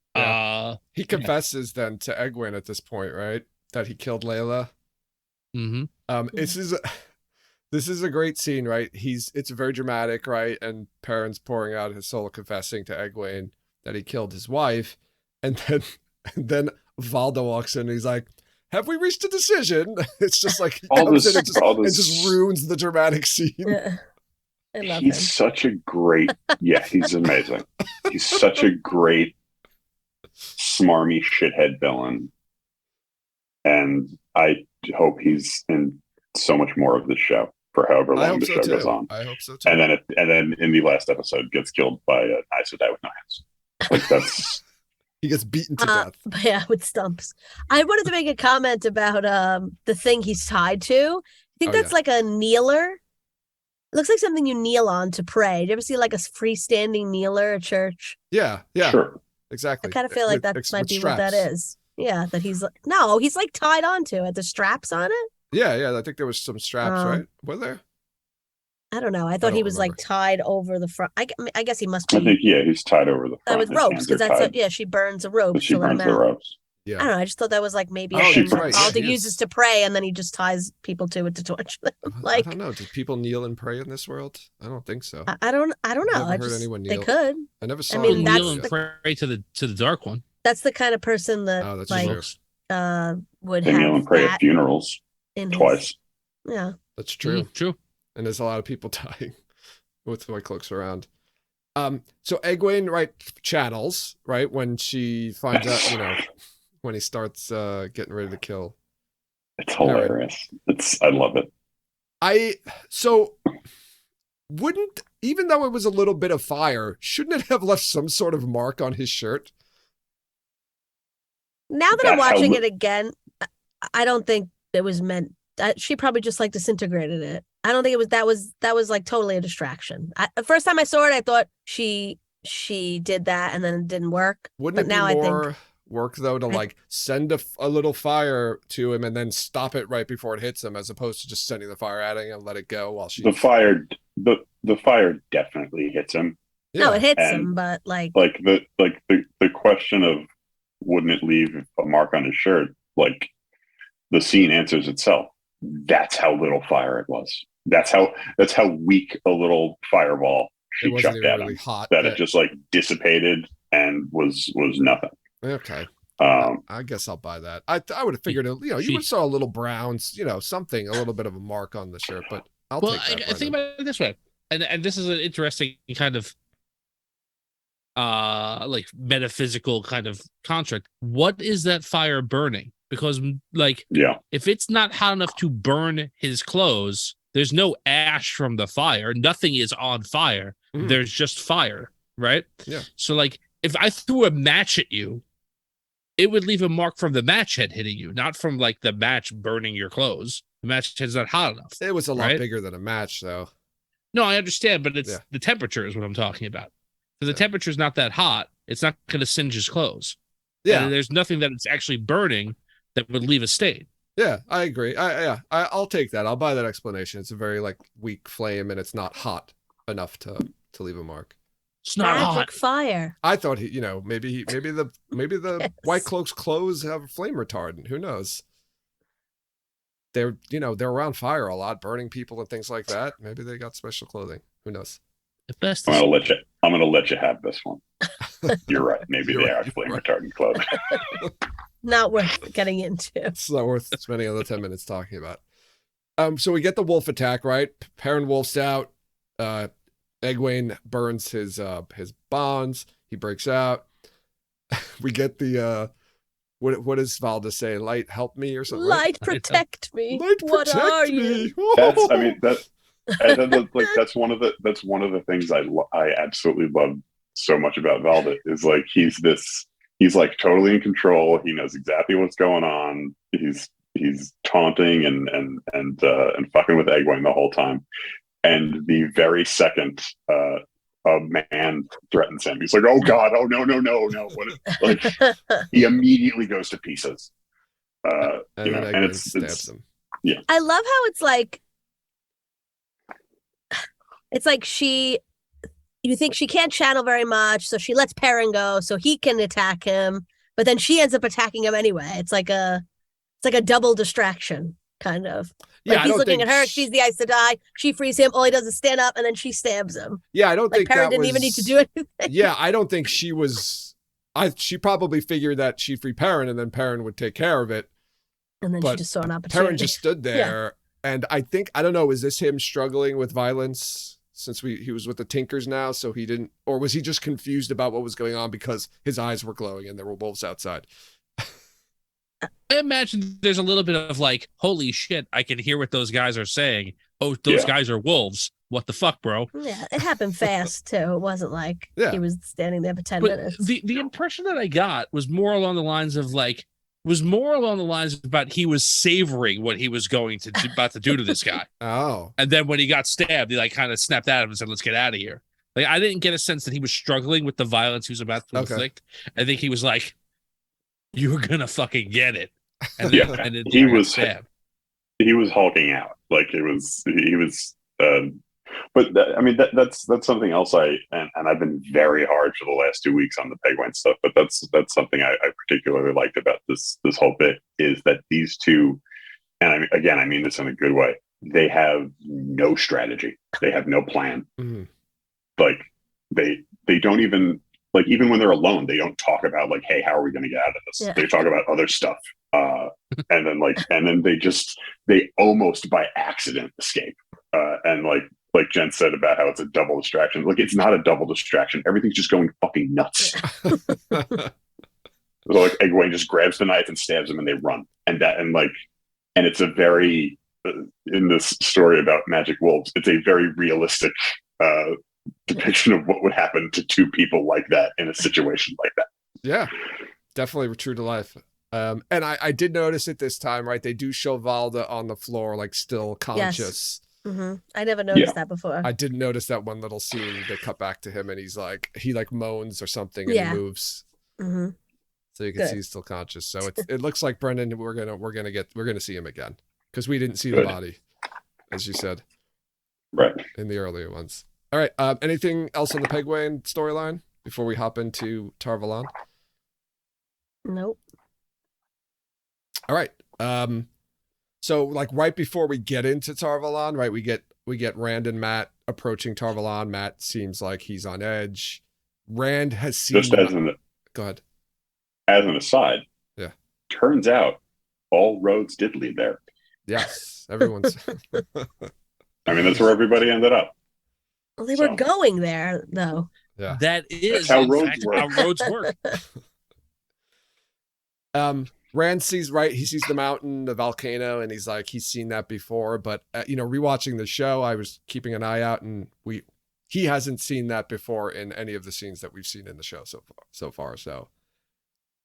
A: he confesses then to Egwene at this point, right? That he killed Layla.
D: Mm-hmm.
A: This is a great scene, right? It's very dramatic, right? And Perrin's pouring out his soul, confessing to Egwene that he killed his wife, and then Valda walks in and he's like, "Have we reached a decision?" It's just like he comes in and just ruins the dramatic scene.
B: Yeah. I love
C: he's
B: him.
C: Such a great, he's amazing. He's such a great, smarmy shithead villain, and I hope he's in so much more of this show for however long the show goes on.
A: I hope so too.
C: And then in the last episode, gets killed by an Aes Sedai with no hands. Like that's
A: he gets beaten to death.
B: Yeah, with stumps. I wanted to make a comment about the thing he's tied to. I think that's like a kneeler. It looks like something you kneel on to pray. Do you ever see like a freestanding kneeler at church?
A: Yeah,
C: sure,
A: exactly.
B: I kind of feel like that might be straps. What that is. Yeah, that he's like tied onto it. The straps on it.
A: Yeah. I think there was some straps, right? Were there?
B: I don't know. I thought he was like tied over the front. I guess he must be.
C: I think he's tied over the front
B: with ropes because that's she burns a rope.
C: She burns the ropes.
B: Yeah. I don't know. I just thought that was like maybe all he uses to pray, and then he just ties people to it to torture them. Like
A: I don't know. Do people kneel and pray in this world? I don't think so.
B: I don't know.
A: I never heard anyone kneel.
B: They could.
A: I never saw. Kneel
D: and pray to the dark one.
B: That's the kind of person that would
C: they kneel and pray at funerals twice.
B: Yeah,
A: that's true.
D: True.
A: And there's a lot of people dying with white cloaks around. So Egwene channels when she finds out when he starts getting ready to kill.
C: It's hilarious. I love it.
A: Wouldn't, even though it was a little bit of fire, shouldn't it have left some sort of mark on his shirt?
B: Now that I'm watching it again, I don't think it was meant. She probably just like disintegrated it. I don't think it was. That was like totally a distraction. The first time I saw it, I thought she did that and then it didn't work.
A: Wouldn't it be more work though to send a little fire to him and then stop it right before it hits him, as opposed to just sending the fire at him and let it go while she.
C: The fire definitely hits him.
B: Yeah. No, it hits him, but
C: the question of wouldn't it leave a mark on his shirt? Like the scene answers itself. That's how little fire it was. That's how weak a little fireball she chucked at him. That it just dissipated and was nothing.
A: Okay. I guess I'll buy that. I would have figured you would have saw a little brown, something, a little bit of a mark on the shirt, but I'll take that.
D: I think about it this way, and this is an interesting kind of metaphysical kind of construct. What is that fire burning? Because if it's not hot enough to burn his clothes, there's no ash from the fire. Nothing is on fire. There's just fire, right?
A: Yeah.
D: So if I threw a match at you, it would leave a mark from the match head hitting you, not from the match burning your clothes. The match head's not hot enough.
A: It was a lot bigger than a match, though.
D: No, I understand, but it's the temperature is what I'm talking about. If the temperature's not that hot, it's not going to singe his clothes.
A: Yeah.
D: And there's nothing that it's actually burning that would leave a stain.
A: Yeah, I agree. I'll take that. I'll buy that explanation. It's a very weak flame, and it's not hot enough to leave a mark.
D: It's not hot.
B: Fire.
A: I thought maybe the White Cloak's clothes have flame retardant. Who knows? they're around fire a lot, burning people and things like that. Maybe they got special clothing. Who knows?
C: I'm gonna let you have this one. You're right. Maybe they are flame retardant clothing.
B: Not worth getting into.
A: It's not worth spending another 10 minutes talking about. So we get the wolf attack, right? Perrin wolfs out. Egwene burns his bonds. He breaks out. We get the what does Valda say? Light help me or something?
B: Light protect me.
A: Light
B: what
A: protect
B: are
A: me.
B: you?
C: That's one of the things I absolutely love so much about Valda is like he's like totally in control. He knows exactly what's going on. He's taunting and fucking with Egwene the whole time. And the very second a man threatens him, he's like, "Oh God! Oh no! Like he immediately goes to pieces.
A: And it stabs him.
C: Yeah,
B: I love how it's like you think she can't channel very much, so she lets Perrin go so he can attack him, but then she ends up attacking him anyway. It's like a double distraction, kind of.
A: Yeah,
B: like he's looking at her, she's the Aes Sedai, she frees him, all he does is stand up, and then she stabs him.
A: Yeah, I don't think
B: Perrin didn't even need to do anything.
A: Yeah, I don't think she was... she probably figured that she'd free Perrin, and then Perrin would take care of it.
B: And then she just saw an opportunity.
A: Perrin just stood there, and I don't know, is this him struggling with violence since he was with the Tinkers now, so he didn't... Or was he just confused about what was going on because his eyes were glowing and there were wolves outside?
D: I imagine there's a little bit of like, holy shit, I can hear what those guys are saying. Oh, those guys are wolves. What the fuck, bro?
B: Yeah, it happened fast too. It wasn't like he was standing there for 10 minutes.
D: The impression that I got was more along the lines of about he was savoring what he was about to do to this guy.
A: Oh.
D: And then when he got stabbed, he like kind of snapped at him and said, "Let's get out of here." Like I didn't get a sense that he was struggling with the violence he was about to inflict. I think he was like, "You were gonna fucking get it." And then,
C: he was hulking out. Like he was. But that's something else. And I've been very hard for the last 2 weeks on the Egwene stuff. But that's something I particularly liked about this whole bit is that these two, and I mean this in a good way. They have no strategy. They have no plan.
A: Mm-hmm.
C: Like they don't even. Like even when they're alone, they don't talk about like, "Hey, how are we going to get out of this?" Yeah. They talk about other stuff, and then they almost by accident escape. And like Jen said about how it's a double distraction. Like it's not a double distraction. Everything's just going fucking nuts. So like Egwene just grabs the knife and stabs him, and they run. And it's a very in this story about magic wolves. It's a very realistic. Depiction of what would happen to two people like that in a situation like that.
A: Yeah, definitely true to life. And I did notice it this time, right? They do show Valda on the floor, like still conscious.
B: Yes. Mm-hmm. I never noticed that before.
A: I didn't notice that one little scene. They cut back to him and he moans or something and he moves.
B: Mm-hmm.
A: So you can see he's still conscious. So it looks like Brendan, we're gonna see him again because we didn't see the body, as you said,
C: right
A: in the earlier ones. All right. Anything else on the Egwene storyline before we hop into Tar Valon?
B: Nope.
A: All right. So like right before we get into Tar Valon, right? We get Rand and Matt approaching Tar Valon. Matt seems like he's on edge. Rand has seen. Go ahead.
C: As an aside.
A: Yeah.
C: Turns out all roads did lead there.
A: Yes. Everyone's.
C: I mean, that's where everybody ended up.
B: Well, they were going there, though.
A: Yeah,
D: that is
C: how roads work.
D: How roads work.
A: Rand sees he sees the mountain, the volcano, and he's seen that before. But rewatching the show, I was keeping an eye out, and he hasn't seen that before in any of the scenes that we've seen in the show so far. So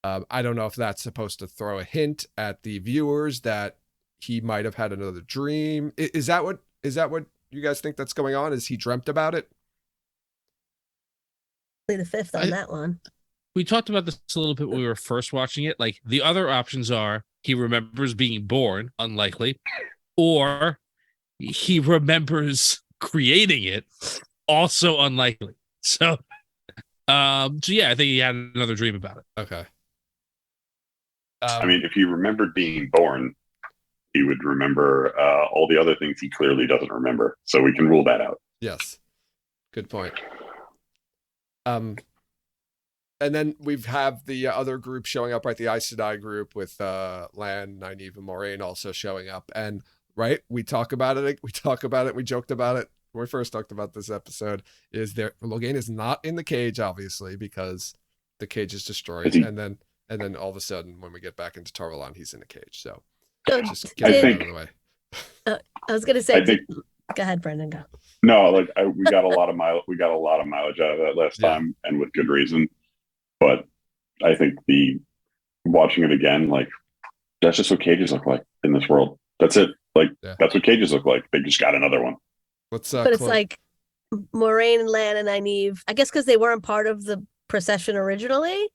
A: I don't know if that's supposed to throw a hint at the viewers that he might have had another dream. Is that what you guys think that's going on? Is he dreamt about it?
B: The fifth on that one.
D: We talked about this a little bit when we were first watching it. Like the other options are he remembers being born, unlikely, or he remembers creating it, also unlikely. So yeah, I think he had another dream about it.
A: Okay.
C: I mean, if he remembered being born, he would remember all the other things he clearly doesn't remember. So we can rule that out.
A: Yes. Good point. And then we have the other group showing up, right? The Aes Sedai group with Lan, Nynaeve, and Moraine also showing up. And right, we talk about it. We joked about it when we first talked about this episode. Is there Logain is not in the cage, obviously, because the cage is destroyed. And then all of a sudden, when we get back into Tar Valon, he's in the cage. So just get it out of the way.
B: I was gonna say, go ahead, Brendan. Go.
C: No, like we got a lot of mileage out of that last time, and with good reason. But I think watching it again, like that's just what cages look like in this world. That's it. Like that's what cages look like. They just got another one.
B: But it's like Moraine and Lan and Nynaeve, I guess because they weren't part of the procession originally,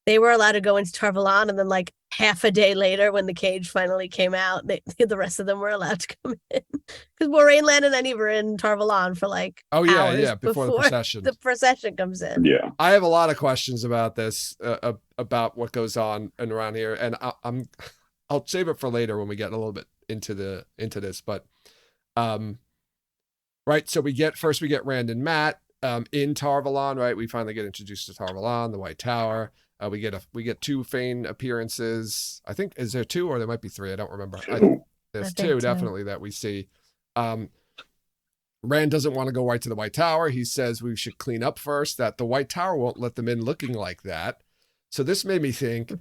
B: they were allowed to go into Tar Valon, and then like half a day later, when the cage finally came out, the rest of them were allowed to come in. Because Moraine, Lan, and Nynaeve were in Tar Valon for like hours
A: before the procession.
B: The procession comes in.
C: Yeah,
A: I have a lot of questions about this, about what goes on and around here, and I'll save it for later when we get a little bit into this. But right, so we get Rand and Matt in Tar Valon, right? We finally get introduced to Tar Valon, the White Tower. We get 2 Fane appearances. I think, is there 2 or there might be 3? I don't remember. There's 2 definitely that we see. Rand doesn't want to go right to the White Tower. He says we should clean up first, that the White Tower won't let them in looking like that. So this made me think,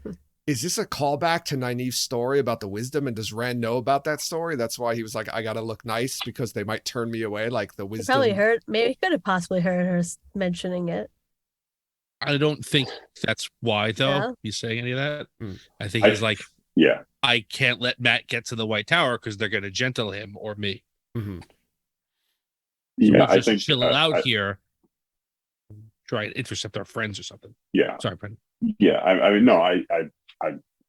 A: is this a callback to Nynaeve's story about the wisdom? And does Rand know about that story? That's why he was like, I got to look nice because they might turn me away, like the wisdom.
B: Maybe he could have possibly heard her mentioning it.
D: I don't think that's why, though, he's saying any of that. I think he's like, I can't let Matt get to the White Tower because they're going to gentle him or me.
A: Mm-hmm.
C: Yeah,
D: I think chill out here, try and intercept our friends or something.
C: Yeah,
D: sorry, Brendan.
C: Yeah, I mean, no, I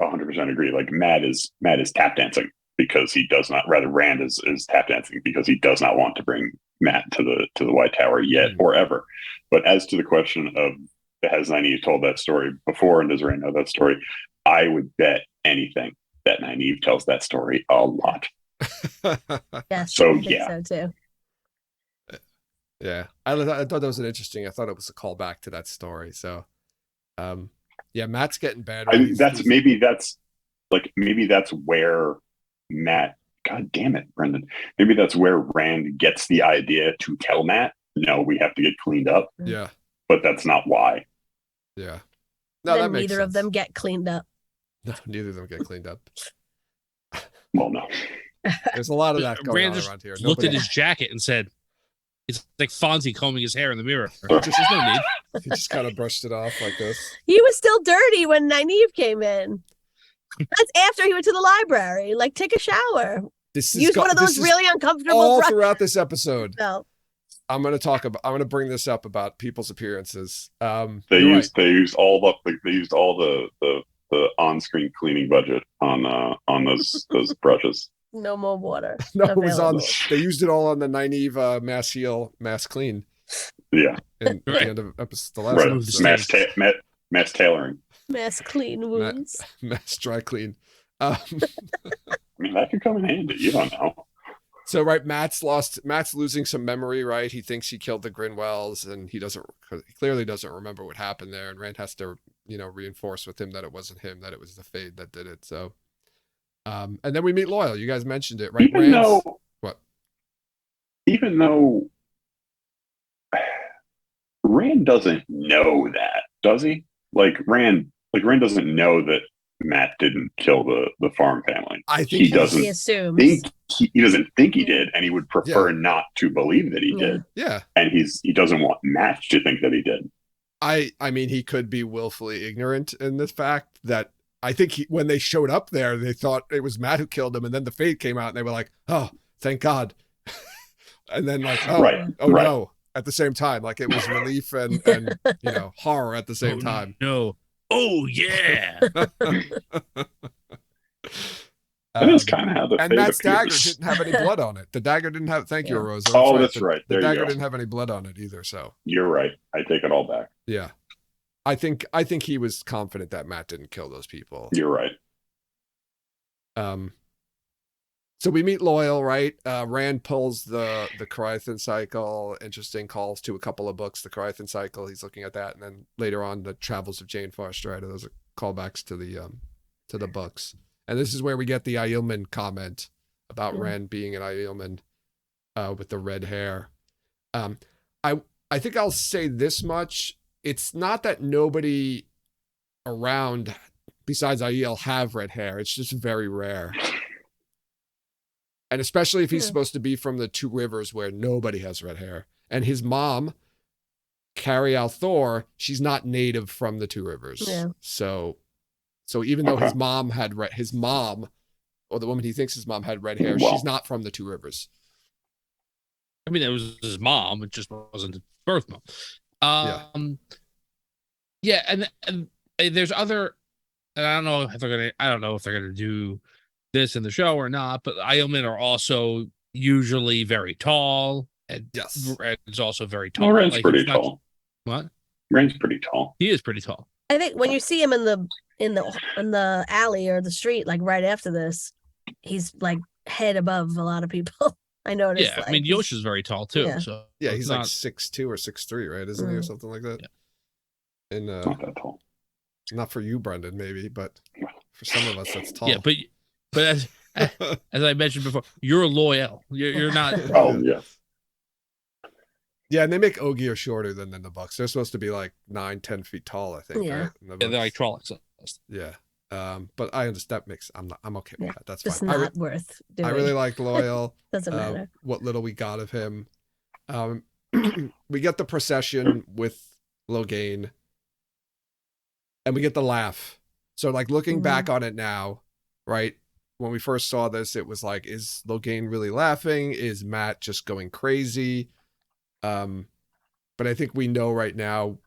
C: 100% agree. Like Matt is tap dancing because he does not. Rather, Rand is tap dancing because he does not want to bring Matt to the White Tower yet or ever. But as to the question of, has Nynaeve told that story before, and does Rand know that story? I would bet anything that Nynaeve tells that story a lot.
B: Yes,
C: so
B: I think so too.
A: Yeah, I thought that was I thought it was a callback to that story. So, Matt's getting bad.
C: Maybe that's where Matt. God damn it, Brendan. Maybe that's where Rand gets the idea to tell Matt, no, we have to get cleaned up.
A: Yeah.
C: But that's not why.
A: Yeah.
B: No, that makes sense. Neither of them get cleaned up.
A: No, neither of them get cleaned up.
C: Well, no.
A: There's a lot of that going on around here.
D: Looked at his jacket and said, it's like Fonzie combing his hair in the mirror. There's no need.
A: He just kind of brushed it off like this.
B: He was still dirty when Nynaeve came in. That's after he went to the library. Like, take a shower. Use one of those really uncomfortable
A: all throughout this episode.
B: No.
A: I'm going to bring this up about people's appearances.
C: They used all the on-screen cleaning budget on those brushes.
B: No more water.
A: No, it was they used it all on the Nynaeve mass heal, mass clean.
C: Yeah.
A: In the end of the last episode.
C: Mass tailoring.
B: Mass clean wounds.
A: Mass dry clean.
C: I mean, that could come in handy. You don't know.
A: So, right, Matt's losing some memory, right? He thinks he killed the Grinwells, and he clearly doesn't remember what happened there. And Rand has to, reinforce with him that it wasn't him, that it was the Fade that did it. So, and then we meet Loyal. You guys mentioned it, right?
C: Even though Rand doesn't know that, does he? Rand doesn't know that Matt didn't kill the farm family.
A: I think he doesn't.
B: He assumes.
C: He doesn't think he did, and he would prefer not to believe that he did.
A: Yeah,
C: and he doesn't want Matt to think that he did.
A: I mean, he could be willfully ignorant in this fact that I think when they showed up there, they thought it was Matt who killed him, and then the Fade came out, and they were like, "Oh, thank God," and then like, no, at the same time, like it was relief and horror at the same time.
D: No. Oh yeah.
C: That is kind of how the
A: and Matt's dagger didn't have any blood on it. The dagger didn't have. Thank you, Rosa.
C: That's right.
A: The dagger didn't have any blood on it either. So
C: you're right. I take it all back.
A: Yeah, I think he was confident that Matt didn't kill those people.
C: You're right.
A: So we meet Loyal, right? Rand pulls the Crythan cycle. Interesting calls to a couple of books. The Crythan cycle, he's looking at that, and then later on, the Travels of Jane Foster. Those are callbacks to the books. And this is where we get the Aielman comment about Rand being an Aielman with the red hair. I think I'll say this much: it's not that nobody around besides Aiel have red hair. It's just very rare. And especially if he's supposed to be from the Two Rivers where nobody has red hair. And his mom, Carrie Althor, she's not native from the Two Rivers. Yeah. So even though his mom, or the woman he thinks his mom had red hair, she's not from the Two Rivers.
D: I mean, it was his mom. It just wasn't his birth mom. And there's other, and I don't know if they're gonna do this in the show or not, but Aielmen are also usually very tall, and Rand's also very tall.
C: Rand's pretty tall.
D: What?
C: Rand's pretty tall.
D: He is pretty tall.
B: I think when you see him in the alley or the street, like right after this, he's like head above a lot of people. I noticed.
D: Yeah, I mean Yosha's very tall too. Yeah. So
A: he's like 6'2" or 6'3", right? Isn't he, or something like that? Yeah. And
C: not that tall.
A: Not for you, Brendan, maybe, but for some of us, that's tall.
D: Yeah, but as I mentioned before, you're loyal. You're not.
C: Oh yeah.
A: Yeah, and they make Ogier shorter than the Bucks. They're supposed to be like 9-10 feet tall, I think.
B: Yeah,
A: right?
D: They're like Trollocs.
A: Yeah, but I understand. I'm okay with that. That's
B: just
A: fine.
B: Not worth doing.
A: I really like Loyal.
B: Doesn't matter.
A: What little we got of him. We get the procession with Logain, and we get the laugh. So, like, looking back on it now, right? When we first saw this, it was like, is Logain really laughing? Is Matt just going crazy? But I think we know right now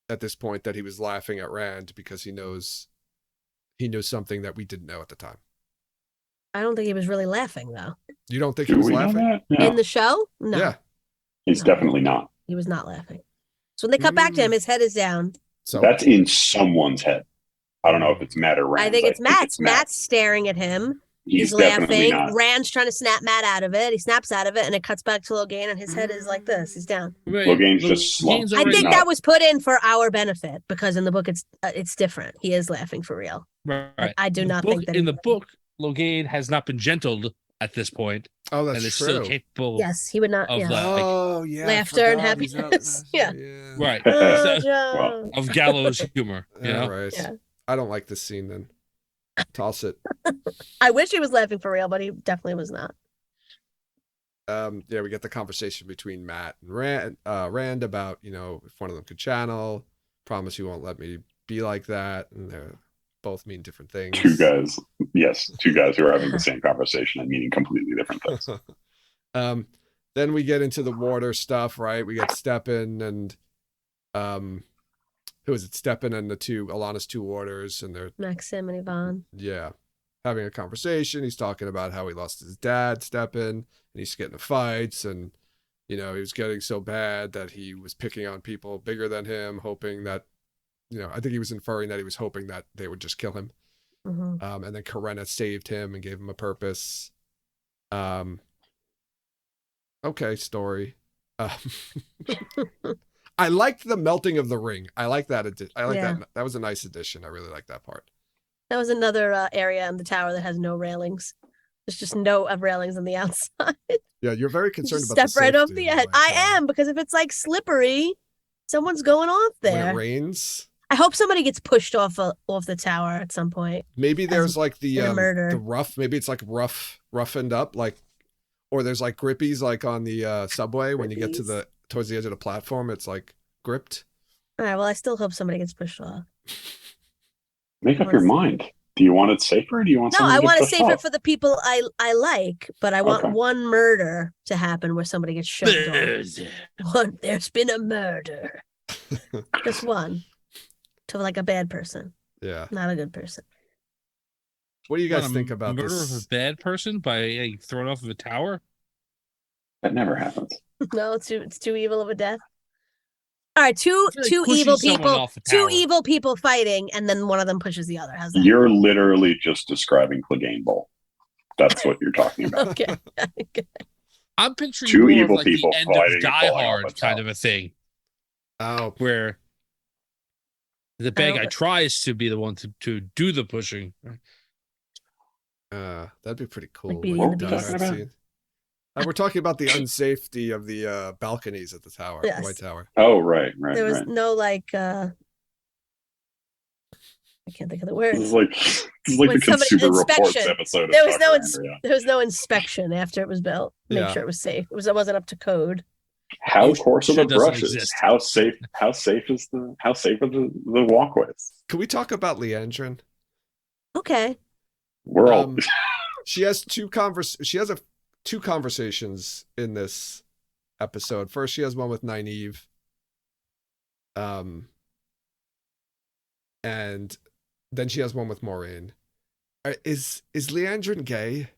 A: at this point that he was laughing at Rand because he knows something that we didn't know at the time.
B: I don't think he was really laughing, though.
A: You don't think he was laughing?
C: No.
B: In the show? No.
A: Yeah.
C: He's definitely not.
B: He was not laughing. So when they cut back to him, his head is down.
C: So that's in someone's head. I don't know if it's Matt or Rand.
B: I think it's Matt's. Matt's staring at him. He's laughing.
C: Not.
B: Rand's trying to snap Matt out of it. He snaps out of it, and it cuts back to Logain, and his head is like this. He's down.
D: Right.
C: Logain's just slumped.
B: I think that was put in for our benefit because in the book it's different. He is laughing for real.
D: Right.
B: I do not think that
D: in the book, Logain has not been gentled at this point.
A: Oh, that's
D: and is
A: true.
D: Still capable.
B: Yes, he would not.
D: Of
B: laughter and happiness. Yeah.
D: Right. Of gallows humor.
A: Right.
B: Yeah.
A: I don't like this scene. Then toss it.
B: I wish he was laughing for real, but he definitely was not.
A: We get the conversation between Matt and Rand about, if one of them could channel, promise you won't let me be like that, and they're both mean different things.
C: Two guys who are having the same conversation and meaning completely different things.
A: Then we get into the water stuff, right? We get Steppen and who is it? Steppen and Alana's two warders, and they're
B: Maxim and Yvonne.
A: Yeah, having a conversation. He's talking about how he lost his dad, Steppen, and he's getting in fights, and he was getting so bad that he was picking on people bigger than him, hoping that, I think he was inferring that he was hoping that they would just kill him.
B: Mm-hmm.
A: And then Karenna saved him and gave him a purpose. Okay, story. I liked the melting of the ring. I like that. That. That was a nice addition. I really like that part.
B: That was another area in the tower that has no railings. There's just no railings on the outside.
A: Yeah, you're very concerned about
B: step
A: the
B: right off
A: safety
B: the edge. I am, because if it's like slippery, someone's going off there.
A: When it rains.
B: I hope somebody gets pushed off the tower at some point.
A: Maybe there's like the rough. Maybe it's like roughened up, like, or there's like grippies like on the subway when you get towards the edge of the platform. It's like gripped.
B: All right. Well, I still hope somebody gets pushed off.
C: Make up your mind. Do you want it safer? Or do you want?
B: No, I want it safer for the people I like, but I want one murder to happen where somebody gets shoved off. There's been a murder. Just one. To like a bad person.
A: Yeah.
B: Not a good person.
A: What do you guys think about
D: murder
A: this?
D: of a bad person by getting thrown off of a tower?
C: That never happens.
B: No, it's too evil of a death. All right, two evil people fighting, and then one of them pushes the other. How's that?
C: You're literally just describing Clegane Bowl. That's what you're talking about.
B: Okay.
D: I'm picturing
C: two
D: more
C: evil
D: of like
C: people
D: the end
C: fighting
D: of
C: and
D: Die
C: falling off
D: Hard
C: a
D: kind
C: tower.
D: of a thing.
A: Oh,
D: Where the bad guy tries to be the one to do the pushing.
A: that'd be pretty cool.
B: Like Beauty and the
C: What are we
B: Beast.
C: talking about?
A: We're talking about the unsafety of the balconies at the tower,
B: Yes.
A: the White Tower.
C: Oh, right.
B: There was no like I can't think of the words.
C: This is like
B: When
C: the Consumer Reports
B: inspection.
C: episode.
B: There
C: of
B: was
C: Tucker
B: there was no inspection after it was built. Make
A: Yeah.
B: sure it was safe. It wasn't up to code.
C: How coarse are the
D: doesn't
C: brushes?
D: exist.
C: How safe are the walkways?
A: Can we talk about Leandrin?
B: Okay.
C: We're all
A: She has two conversations in this episode. First, she has one with Nynaeve. And then she has one with Moraine. Is Leandrin gay?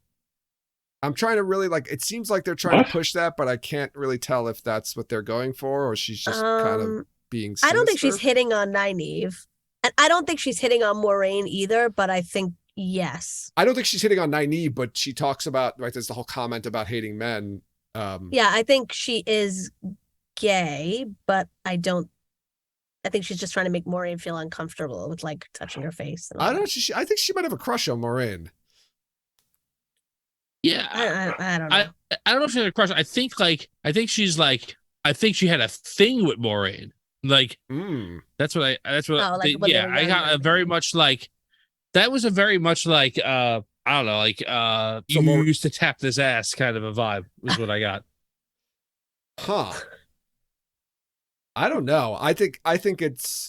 A: I'm trying to really it seems like they're trying to push that, but I can't really tell if that's what they're going for or she's just kind of being sinister.
B: I don't think she's hitting on Nynaeve. And I don't think she's hitting on Moraine either, but I think yes.
A: I don't think she's hitting on Nynaeve, but she talks about, there's the whole comment about hating men.
B: Yeah, I think she is gay, but I think she's just trying to make Moraine feel uncomfortable with touching her face.
A: I don't know. I think she might have a crush on Moraine.
D: Yeah,
B: I don't know.
D: I don't know if she had a crush. I think she had a thing with Moraine. That's what I got a very much that was a very much I don't know, you used to tap this ass kind of a vibe was what I got.
A: Huh. I don't know. I think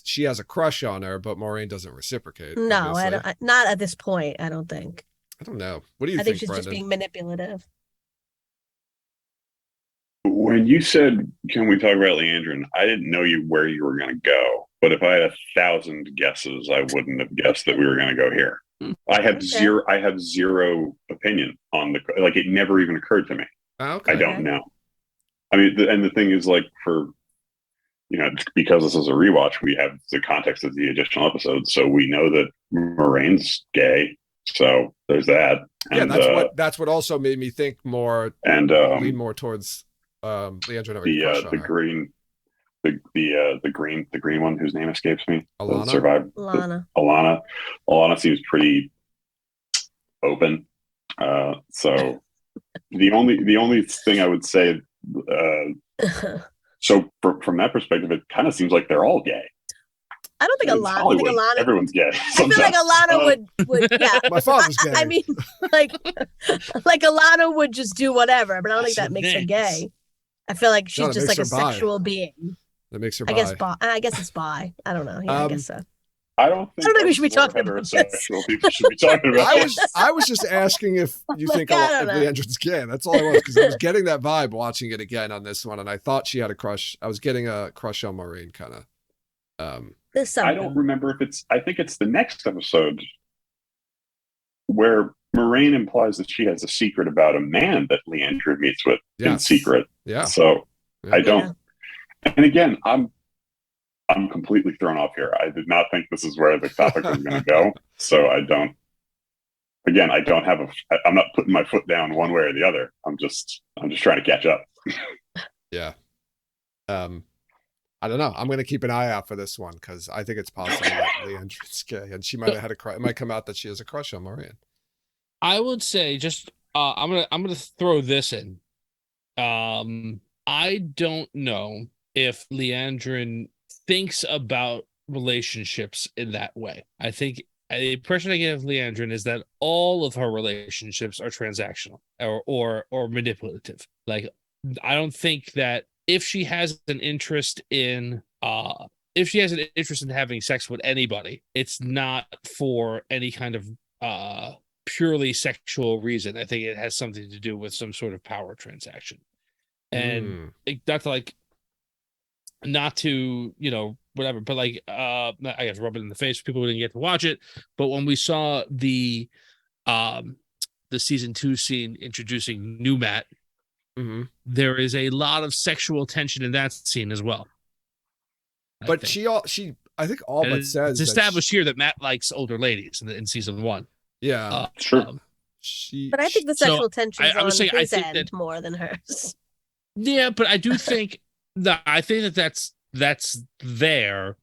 A: she has a crush on her, but Moraine doesn't reciprocate.
B: No,
A: obviously.
B: not at this point. I don't think.
A: I don't know. What do you think?
B: I think she's
A: Brendan?
B: just being manipulative.
C: When you said, "Can we talk about Leandrin?" I didn't know where you were going to go. But if I had 1,000 guesses, I wouldn't have guessed that we were going to go here. I have zero opinion on it never even occurred to me.
A: Okay.
C: I don't know. I mean, and the thing is, for because this is a rewatch, we have the context of the additional episodes, so we know that Moraine's gay. So there's that. And,
A: that's what also made me think more and lean more towards Leandrin. The green one whose name escapes me.
C: Alana. Survived. Alana seems pretty open. So the only thing I would say. So from that perspective, it kind of seems like they're all gay.
B: I don't think Alana. I think Alana.
C: Everyone's gay.
B: Sometimes. I feel like Alana would. Yeah.
A: My father's gay.
B: I mean, like Alana would just do whatever, but I don't think that makes her gay. I feel like she's just like a sexual being.
A: That makes her.
B: I guess it's bi. I don't know. Yeah, I guess so.
C: I don't think
B: we should be talking about this.
C: People should be talking about
A: I was just asking if you think Leandrin's gay. That's all I was, because I was getting that vibe watching it again on this one, and I thought she had a crush. I was getting a crush on Moraine, kind of.
C: I don't remember if it's. I think it's the next episode where Moraine implies that she has a secret about a man that Leandrin meets with in secret.
A: Yeah.
C: So I don't. Yeah. And again, I'm completely thrown off here. I did not think this is where the topic was going to go. So I don't. Again, I don't have I'm not putting my foot down one way or the other. I'm just trying to catch up.
A: Yeah. I don't know. I'm going to keep an eye out for this one because I think it's possible that Leandrin's gay, and she might have had a crush. It might come out that she has a crush on Moraine.
D: I would say just I'm gonna throw this in. I don't know if Leandrin thinks about relationships in that way. I think the impression I get of Leandrin is that all of her relationships are transactional or manipulative. Like, I don't think that if she has an interest in having sex with anybody, it's not for any kind of purely sexual reason. I think it has something to do with some sort of power transaction. And not to, whatever, but I guess rub it in the face for people who didn't get to watch it. But when we saw the season 2 scene introducing New Matt, there is a lot of sexual tension in that scene as well.
A: But I think all but says
D: it's established here that Matt likes older ladies in season 1.
A: Yeah,
C: sure.
B: But I think the sexual tension is on his end
D: that,
B: more than hers.
D: Yeah, but I do think that's there,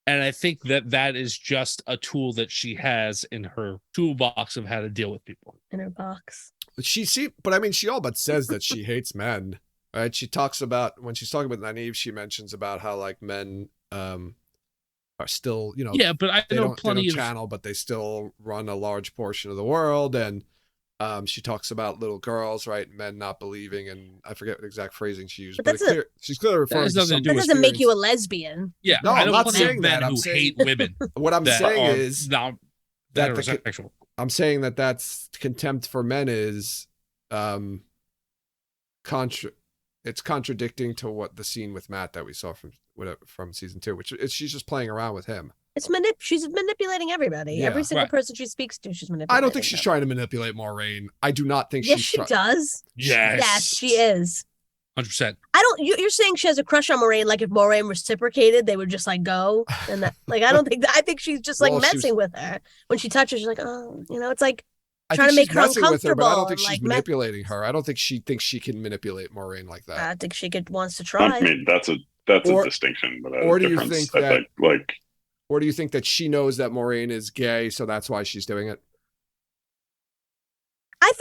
D: and I think that is just a tool that she has in her toolbox of how to deal with people.
B: In her box.
A: But I mean, she all but says that she hates men, right? She talks about, when she's talking about Nynaeve, she mentions about how like men are still,
D: yeah, but I know plenty of
A: channel, but they still run a large portion of the world. And she talks about little girls, right? Men not believing, and I forget what exact phrasing she used, but she's clearly referring to something.
B: That doesn't make you a lesbian.
D: Yeah,
A: no, I'm not saying that.
D: I'm saying hate women.
A: What I'm saying is
D: that heterosexual.
A: I'm saying that's contempt for men is it's contradicting to what the scene with Matt that we saw from season 2, which is she's just playing around with him.
B: She's manipulating everybody. Yeah. Every single person she speaks to, she's manipulating.
A: I don't think she's trying to manipulate Moiraine. I do not think
B: she does. Yes, she is.
D: 100%.
B: You're saying she has a crush on Moiraine, like if Moiraine reciprocated, they would just like go and that, like I don't think that. I think she's just like messing with her. When she touches, she's like, oh, it's like trying to make her uncomfortable. With her,
A: but I don't think she's manipulating her. I don't think she thinks she can manipulate Moiraine like that.
B: I think she wants to try.
C: I mean, that's a distinction, but or do you think that
A: or do you think that she knows that Moiraine is gay, so that's why she's doing it?
B: I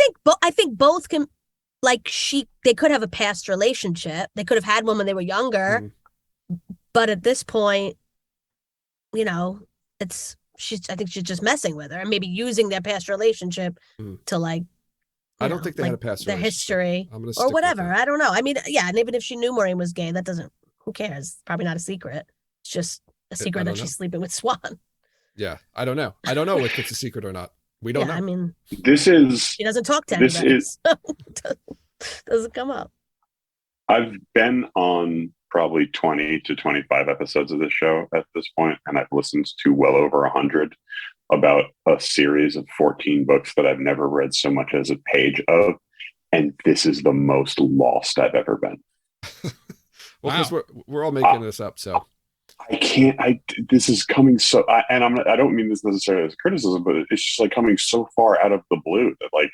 B: think both can. Like they could have a past relationship. They could have had one when they were younger, but at this point, I think she's just messing with her and maybe using their past relationship to like.
A: I don't think they had a past
B: their history or whatever. I don't know. I mean, yeah, and even if she knew Moiraine was gay, that doesn't. Who cares? Probably not a secret. It's just a secret that she's sleeping with Swan.
A: Yeah, I don't know. I don't know if it's a secret or not. We don't know.
B: I mean,
C: she
B: doesn't talk to anybody. So doesn't come up.
C: I've been on probably 20 to 25 episodes of this show at this point, and I've listened to well over 100 about a series of 14 books that I've never read so much as a page of, and this is the most lost I've ever been.
A: Well, because we're all making this up, so.
C: I can't. This is coming so, and I don't mean this necessarily as criticism, but it's just like coming so far out of the blue that like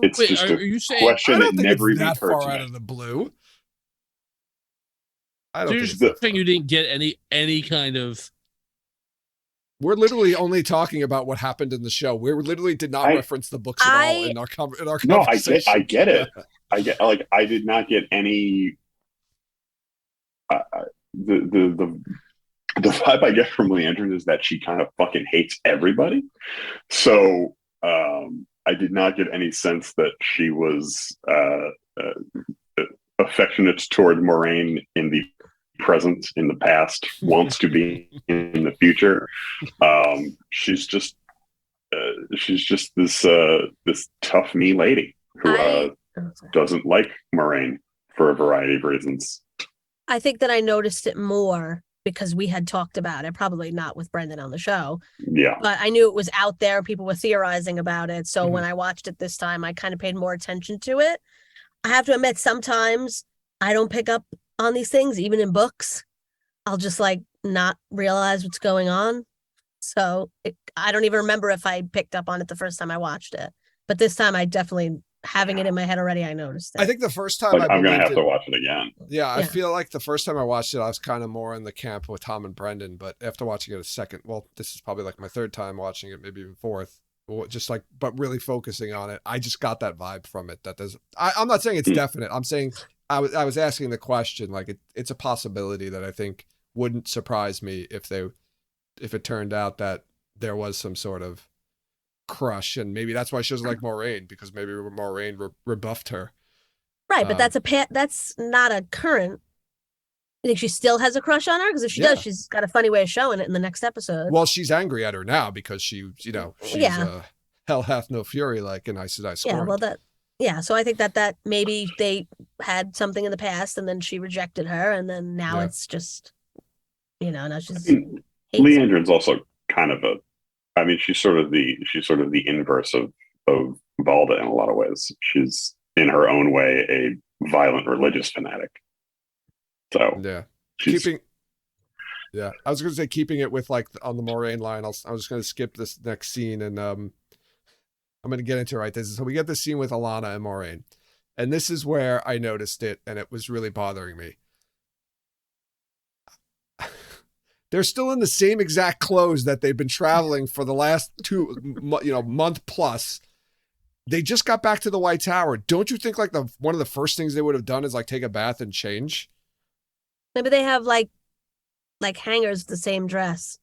C: it's just a question that never even occurred to me.
A: Out of the blue. I
D: don't think you didn't get any kind of.
C: We're
A: literally only talking about what happened in the show. We literally did not reference the books at all in our conversation.
C: No, I get it. I did not get any. The vibe I get from Leandrin is that she kind of fucking hates everybody. So I did not get any sense that she was affectionate toward Moiraine in the present, in the past, wants to be in the future. She's just this tough me lady who doesn't like Moiraine for a variety of reasons.
B: I think that I noticed it more because we had talked about it, probably not with Brendan on the show.
C: Yeah.
B: But I knew it was out there. People were theorizing about it. So when I watched it this time, I kind of paid more attention to it. I have to admit, sometimes I don't pick up on these things, even in books. I'll just like not realize what's going on. So I don't even remember if I picked up on it the first time I watched it. But this time I definitely, having it in my head already, I noticed it.
A: I think the first time
C: I'm going to have to watch it again.
A: Yeah, I feel like the first time I watched it, I was kind of more in the camp with Tom and Brendan. But after watching it a second, well, this is probably like my third time watching it, maybe even fourth. Just like, but really focusing on it, I just got that vibe from it. That there's, I'm not saying it's definite. I'm saying I was asking the question, like it's a possibility that I think wouldn't surprise me if it turned out that there was some sort of crush, and maybe that's why she doesn't like Moiraine, because maybe Moiraine rebuffed her.
B: Right, but that's not a current. You think she still has a crush on her? Because if she does, she's got a funny way of showing it in the next episode.
A: Well, she's angry at her now because she's hell hath no fury, like in Ice Ice.
B: Yeah, well, so I think that maybe they had something in the past, and then she rejected her, and then now it's just, now she's.
C: Leandrin's also kind of she's sort of the inverse of Valda in a lot of ways. She's in her own way a violent religious fanatic. So
A: I was going to say keeping it with like on the Moiraine line. I was just going to skip this next scene, and I'm going to get into it right. So we get the scene with Alana and Moraine. And this is where I noticed it, and it was really bothering me. They're still in the same exact clothes that they've been traveling for the last month plus. They just got back to the White Tower. Don't you think like one of the first things they would have done is like take a bath and change?
B: Maybe they have like hangers of the same dress.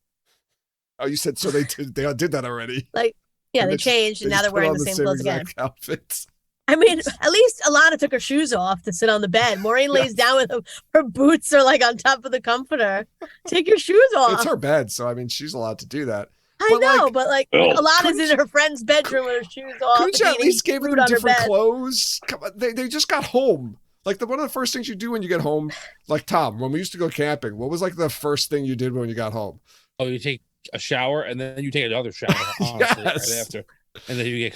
A: Oh, you said so they did that already.
B: Like, yeah, they changed and now they're wearing the same clothes again.
A: Outfits.
B: I mean, at least Alana took her shoes off to sit on the bed. Maureen lays down with them. Her boots are like on top of the comforter. Take your shoes off.
A: It's her bed, so I mean, she's allowed to do that.
B: I know, but Alana's in her friend's bedroom with her shoes off.
A: Couldn't you at least give them different clothes? Come on, they just got home. Like one of the first things you do when you get home, like Tom, when we used to go camping, what was like the first thing you did when you got home?
D: Oh, you take a shower and then you take another shower, honestly, right after. And then you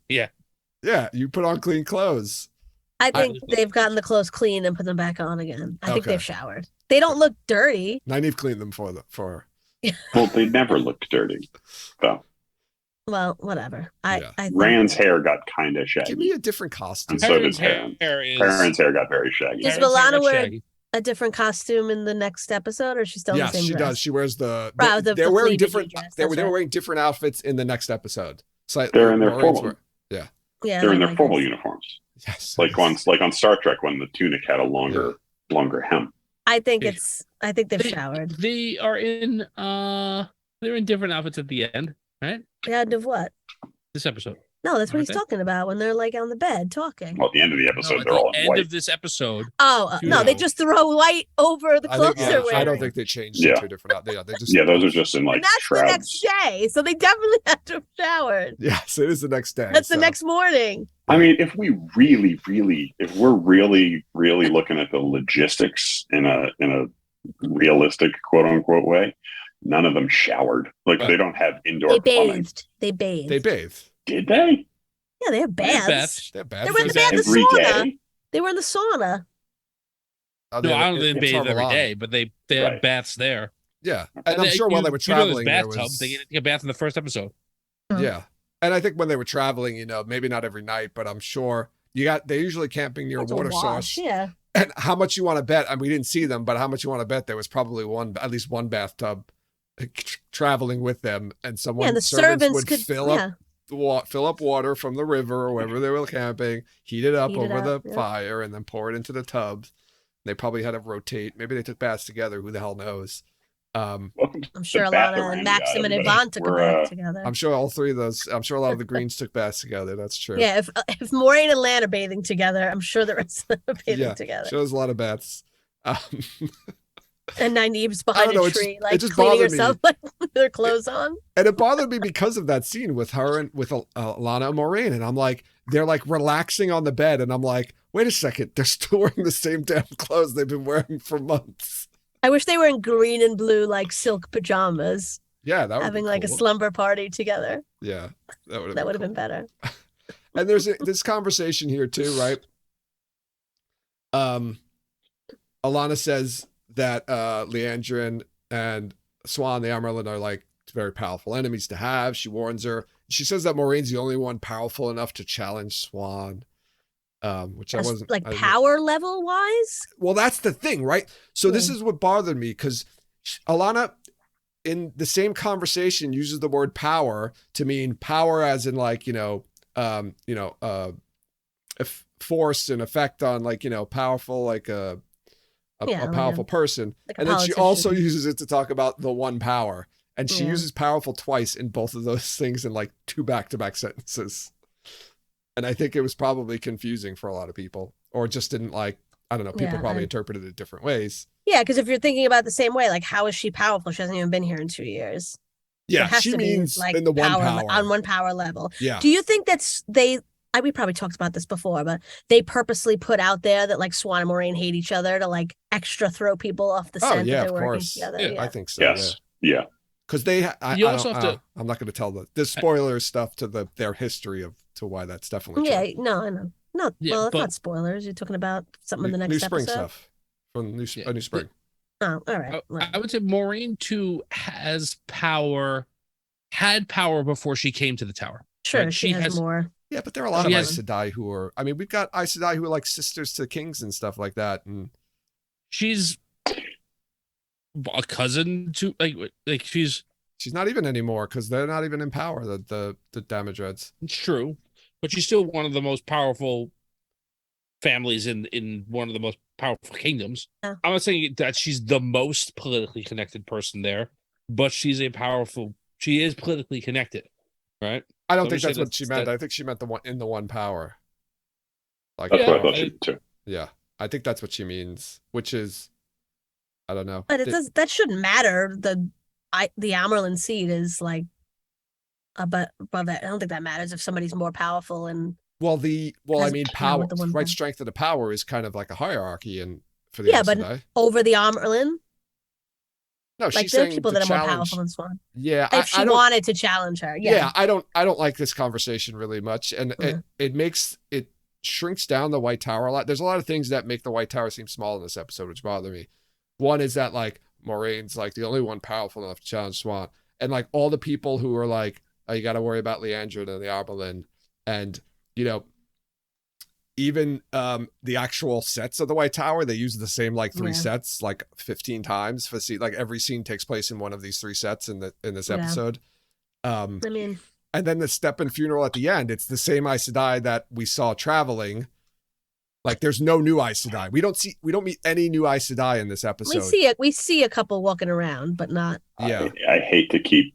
D: get,
A: Yeah, you put on clean clothes.
B: I think they've gotten the clothes clean and put them back on again. I think they've showered. They don't look dirty.
A: Nynaeve cleaned them for her.
C: Well, they never looked dirty, though.
B: Well, whatever. I
C: Rand's hair got kind of shaggy.
A: Give me a different costume.
C: And so did Perrin's hair got very shaggy.
B: Does Alana wear a different costume in the next episode, or is she still in the same dress?
A: Yes, she does. She wears the
B: they're
A: wearing different. They were wearing different outfits in the next episode. So
C: they're in their formal.
B: Yeah,
C: they're in their formal uniforms.
A: Yes,
C: like on Star Trek when the tunic had a longer hem.
B: I think they've showered.
D: They are in they're in different outfits at the end, right?
B: The end of what?
D: This episode.
B: No, that's what he's talking about when they're like on the bed talking.
C: Well, at the end of the episode, they're all in white.
D: End of this episode.
B: Oh, no, they just throw white over the clothes they're wearing.
A: I don't think they changed to two different outfits.
C: Those are just in like
B: that's
C: shrouds.
B: the next day, so they definitely have to have showered.
A: Yes, it is the next day.
B: That's the next morning.
C: I mean, if we're really looking at the logistics in a realistic quote unquote way, none of them showered. Like they don't have indoor plumbing.
B: They bathed.
C: Did they?
B: Yeah, they have baths.
A: They
B: were in the sauna. They were in the sauna.
D: No, I don't think they bathe every day, but they have baths there.
A: Yeah, and I'm sure while they were traveling,
D: they get a bath in the first episode.
A: Yeah, and I think when they were traveling, maybe not every night, but I'm sure they usually camping near a water source.
B: Yeah.
A: And how much you want to bet? I mean, we didn't see them, but how much you want to bet there was probably at least one bathtub traveling with them, and someone
B: the servants could
A: fill up water from the river or wherever they were camping, heat it up over the fire, and then pour it into the tubs. They probably had to rotate. Maybe they took baths together. Who the hell knows?
B: I'm sure Alana and Maxim and Yvonne took a bath together.
A: I'm sure all three of those. I'm sure a lot of the Greens took baths together. That's true.
B: Yeah, if Maureen and Lan are bathing together, I'm sure the rest of them are bathing together.
A: Sure, there's a lot of baths.
B: And Nynaeve's behind a tree,
A: it just
B: cleaning herself with her clothes on.
A: And it bothered me because of that scene with her and with Alana and Maureen. And I'm like, they're like relaxing on the bed. And I'm like, wait a second, they're still wearing the same damn clothes they've been wearing for months.
B: I wish they were in green and blue, like silk pajamas.
A: Yeah, that would
B: having
A: be
B: like
A: cool.
B: A slumber party together.
A: Yeah, that would have
B: been better.
A: And there's this conversation here too, right? Alana says that Leandrin and Swan, the Amyrlin, are like very powerful enemies to have. She warns her. She says that Maureen's the only one powerful enough to challenge Swan. Which I wasn't
B: like power level wise.
A: Well, that's the thing, right? So this is what bothered me because Alana, in the same conversation, uses the word power to mean power as in like force and effect on like powerful like a powerful person, like and then she also uses it to talk about the one power, and she uses powerful twice in both of those things in like 2 back-to-back sentences. And I think it was probably confusing for a lot of people, or just didn't like, I don't know, people probably interpreted it different ways.
B: Yeah, because if you're thinking about it the same way, like, how is she powerful? She hasn't even been here in 2 years.
A: Yeah, she means like in the one power.
B: On one power level.
A: Yeah.
B: Do you think we probably talked about this before, but they purposely put out there that like Swan and Maureen hate each other to like extra throw people off the scent that they're working together?
A: Yeah, I think so.
C: Yes. Yeah.
A: Because I'm not going to tell the spoiler stuff to their history to why that's definitely true.
B: Yeah, no, I know. No, well, it's not spoilers. You're talking about something in the next
A: new spring
B: episode?
A: Stuff from new spring.
B: Oh, all right.
D: I would say Maureen too had power before she came to the tower.
B: Sure,
D: Right?
B: she has more.
A: Yeah, but there are a lot of Aes Sedai who are. I mean, we've got Aes Sedai who are like sisters to kings and stuff like that, and
D: she's a cousin to like she's
A: not even anymore because they're not even in power. The Damage Reds.
D: It's true, but she's still one of the most powerful families in one of the most powerful kingdoms.
B: Yeah.
D: I'm not saying that she's the most politically connected person there, but she is politically connected, right?
A: I don't think that's what she meant. I think she meant the one in the one power.
C: Like, that's what I thought she did too.
A: Yeah, I think that's what she means, which is, I don't know.
B: But that shouldn't matter. The Amerlin seed is like above that. I don't think that matters if somebody's more powerful and.
A: I mean, power, right? Strength of the power is kind of like a hierarchy, and for the Aes Sedai.
B: Over the Amerlin.
A: No,
B: like
A: she's
B: there are
A: saying
B: people that are more powerful than Swan.
A: Yeah,
B: if she wanted to challenge her. Yeah,
A: I don't like this conversation really much, and it shrinks down the White Tower a lot. There's a lot of things that make the White Tower seem small in this episode, which bother me. One is that like Moiraine's like the only one powerful enough to challenge Swan, and like all the people who are like, oh, you got to worry about Leandrin and the Amerlin, and even the actual sets of the White Tower, they use the same like 3 sets like 15 times for like every scene takes place in one of these 3 sets in this episode. I mean, and then the Steppen funeral at the end, it's the same Aes Sedai that we saw traveling. Like there's no new Aes Sedai. We don't meet any new Aes Sedai in this episode.
B: We see a couple walking around, but not.
A: Yeah.
C: I hate to keep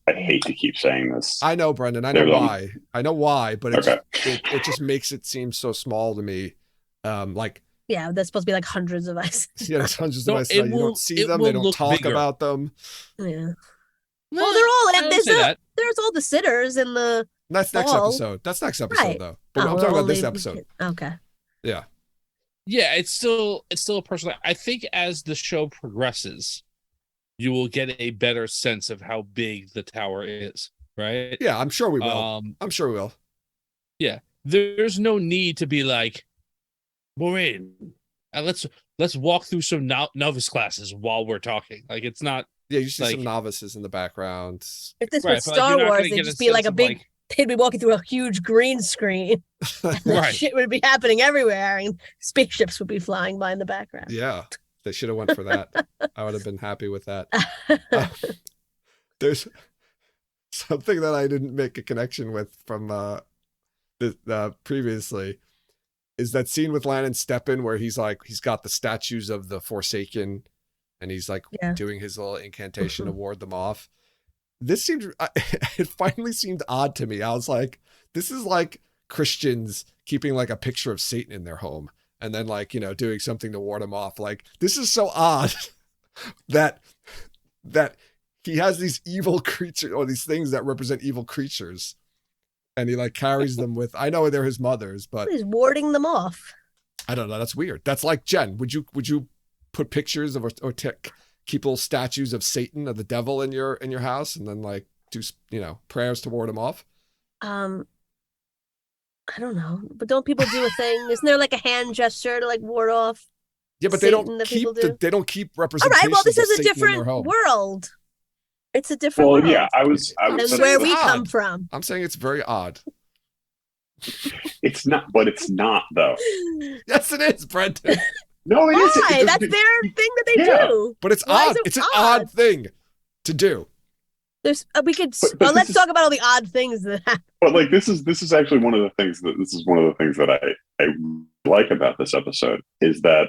C: saying this.
A: I know, Brendan. I know why, but it just makes it seem so small to me.
B: Yeah, there's supposed to be like hundreds of Aes.
A: Yeah, there's hundreds of Aes Sedai. You don't see them. They don't talk about them.
B: Yeah. Well, they're all there's all the sitters in the.
A: That's next episode. That's next episode though. But I'm talking about this episode.
B: Okay.
A: Yeah.
D: Yeah, it's still a personal. I think as the show progresses, you will get a better sense of how big the tower is, right?
A: Yeah, I'm sure we will. I'm sure we will.
D: Yeah, there's no need to be like, Moiraine, let's walk through some novice classes while we're talking. Like it's not.
A: Yeah, you see some novices in the background.
B: If this was Star Wars, they'd just be like a big. They'd be walking through a huge green screen. And shit would be happening everywhere, and spaceships would be flying by in the background.
A: Yeah, they should have went for that. I would have been happy with that. There's something that I didn't make a connection with from previously. Is that scene with Lan and Steppen where he's got the statues of the Forsaken, and he's like doing his little incantation to ward them off. This it finally seemed odd to me. I was like, this is like Christians keeping like a picture of Satan in their home and then like, doing something to ward him off. Like, this is so odd that he has these evil creatures or these things that represent evil creatures. And he like carries them with, I know they're his mother's, but
B: he's warding them off.
A: I don't know. That's weird. That's like, Jen, would you put pictures of or keep little statues of Satan, of the devil in your house, and then like do prayers to ward him off?
B: I don't know, but don't people do a thing? Isn't there like a hand gesture to like ward off?
A: Yeah, but
B: Satan
A: they don't keep representations.
B: All right, well, this is a
A: Satan
B: different world. It's a different world.
C: Well, yeah, I was
B: where we come from.
A: I'm saying it's very odd.
C: It's not, but it's not though.
A: Yes, it is, Brendan.
C: No, it isn't.
B: Why? That's their thing that they do.
A: But it's odd. It's an odd thing to do.
B: Let's talk about all the odd things that happen.
C: But like this is actually one of the things that I like about this episode is that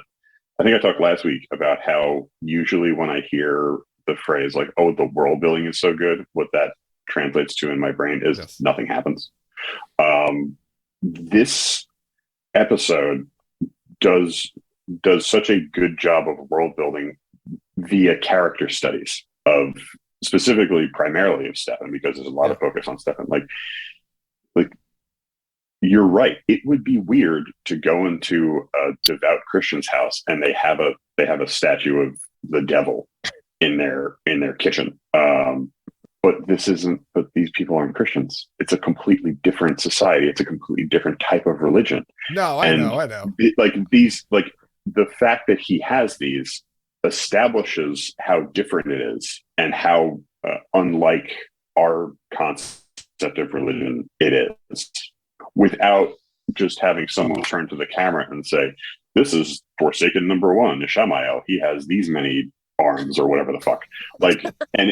C: I think I talked last week about how usually when I hear the phrase like, oh, the world building is so good, what that translates to in my brain is nothing happens. This episode does such a good job of world building via character studies of specifically primarily of Steppen, because there's a lot of focus on Steppen. Like you're right. It would be weird to go into a devout Christian's house and they have a statue of the devil in their kitchen. But these people aren't Christians. It's a completely different society. It's a completely different type of religion.
A: No, I know.
C: The fact that he has these establishes how different it is and how unlike our concept deceptive religion it is, without just having someone turn to the camera and say, "This is Forsaken number 1, Ishamael. He has these many arms," or whatever the fuck. Like, and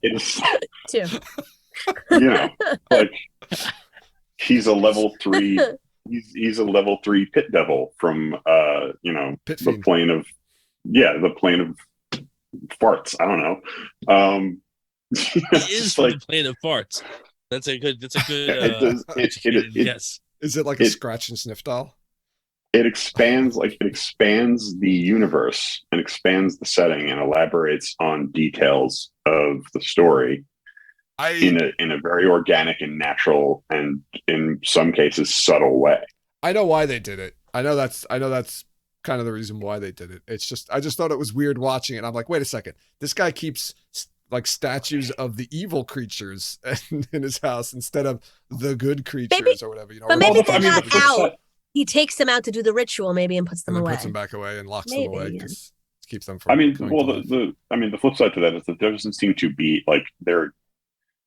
C: it's
B: Two.
C: You know, like, he's a level 3. He's a level 3 pit devil from the plane of farts. I don't know.
D: It is like the plane of farts. That's a good. Yes.
A: Is it like a scratch and sniff doll?
C: It expands the universe and expands the setting and elaborates on details of the story in a very organic and natural, and in some cases subtle way.
A: I know why they did it. I know that's kind of the reason why they did it. It's just, I just thought it was weird watching it. I'm like, wait a second, this guy keeps like statues of the evil creatures in his house instead of the good creatures or whatever.
B: But maybe they're not out. He takes them out to do the ritual, maybe, and puts them away.
A: Puts them back away and locks them away because keeps them from.
C: The flip side to that is that there doesn't seem to be like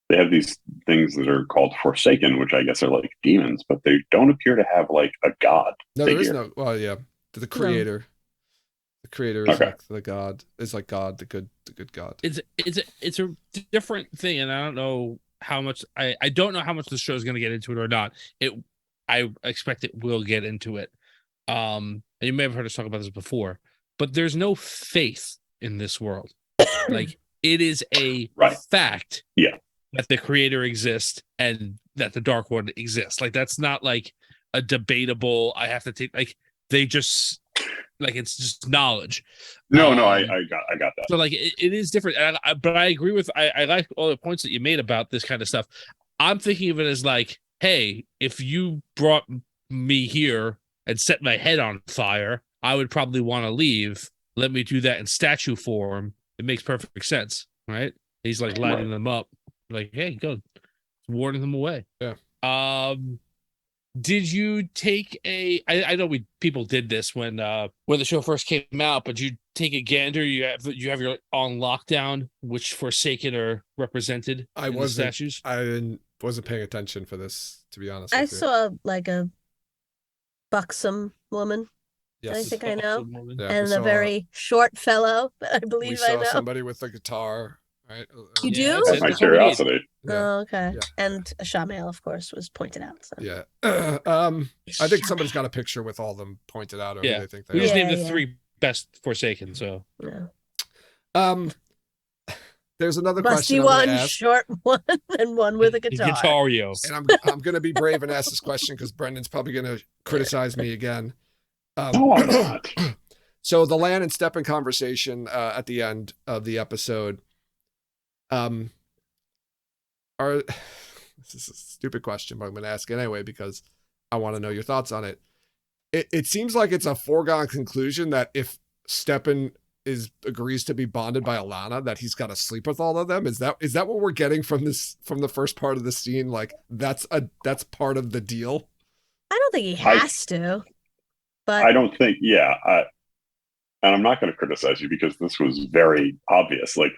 C: they have these things that are called Forsaken, which I guess are like demons, but they don't appear to have like a god.
A: No,
C: figure.
A: there is no. Well, yeah, the creator. No. The creator is like the god. Is like God, the good God.
D: It's a different thing, and I don't know how much I don't know how much the show is going to get into it or not. I expect it will get into it. And you may have heard us talk about this before, but there's no faith in this world. Like, it is a fact that the creator exists and that the Dark One exists. Like, that's not like a debatable, I have to take, like, they just, like, it's just knowledge.
C: No, I got that.
D: So like, it is different. But I agree with, I like all the points that you made about this kind of stuff. I'm thinking of it as like, hey, if you brought me here and set my head on fire, I would probably want to leave. Let me do that in statue form. It makes perfect sense, right? He's like lighting them up, like, hey, go, warning them away.
A: Yeah.
D: Did you take I know people did this when the show first came out, but you take a gander. You have your on lockdown, which Forsaken are represented in the statues.
A: I wasn't paying attention for this, to be honest.
B: I saw like a buxom woman.
A: Yes.
B: I think I know,
A: and
B: a very short fellow. I believe I know.
A: We saw somebody with a guitar. Right?
B: You do?
C: That's my curiosity.
B: Yeah. Oh, okay. Yeah. And a Ishamael, of course, was pointed out. So.
A: Yeah. I think somebody's got a picture with all of them pointed out. Or they think they
D: we just named the 3 best Forsaken. So.
B: Yeah.
A: There's another
B: Musty
A: question.
B: One, short one, and one with a guitar.
D: Guitario.
A: And I'm going to be brave and ask this question because Brendan's probably going to criticize me again.
C: No, I'm not.
A: So the Lan and Steppen conversation at the end of the episode. This is a stupid question, but I'm going to ask anyway because I want to know your thoughts on it. It seems like it's a foregone conclusion that if Steppen agrees to be bonded by Alana, that he's got to sleep with all of them. Is that what we're getting from the first part of the scene? Like that's part of the deal.
B: I don't think he has to, but
C: I don't think. Yeah, and I'm not going to criticize you because this was very obvious. Like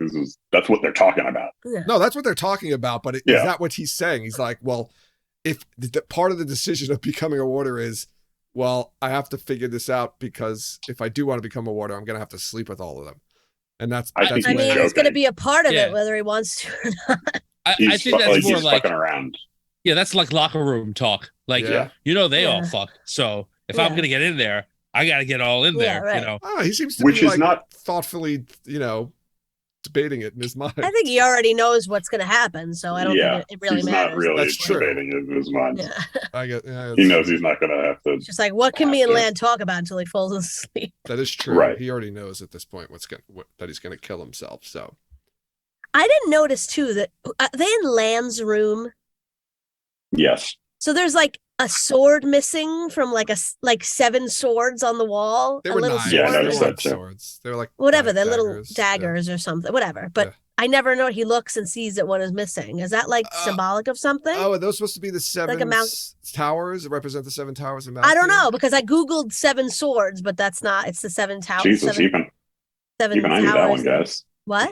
C: that's what they're talking about.
B: Yeah.
A: No, that's what they're talking about. But is that what he's saying? He's like, well, if the part of the decision of becoming a warder is, well, I have to figure this out because if I do want to become a warder, I'm going to have to sleep with all of them. And that's
B: I mean, it's going to be a part of it, whether he wants to or not.
D: I think that's more like
C: fucking around.
D: Yeah, that's like locker room talk. Like, they all fuck. So if I'm going to get in there, I got to get all in there,
B: right.
A: He seems to be like not thoughtfully, debating it in his mind.
B: I think he already knows what's going to happen, so I don't think it really
C: he's
B: matters.
C: Not really
A: That's
C: debating it in his mind.
B: Yeah.
C: He knows he's not going to have to.
B: It's just like, what can me and Lan talk about until he falls asleep?
A: That is true.
C: Right.
A: He already knows at this point that he's going to kill himself. So
B: I didn't notice too that they in Lan's room.
C: Yes.
B: So there's like a sword missing from like 7 swords on the wall.
A: They were
B: little
A: knives.
C: Yeah, I
B: sword.
C: noticed that too.
A: Swords. They were like
B: whatever, they're little daggers or something. Whatever. But I never know. He looks and sees that one is missing. Is that like symbolic of something?
A: Oh, are those supposed to be the 7 towers that represent the 7 towers of Mount?
B: I don't know because I googled 7 swords, but that's not. It's the 7 towers.
C: Jesus, even I knew that one, guys.
B: What?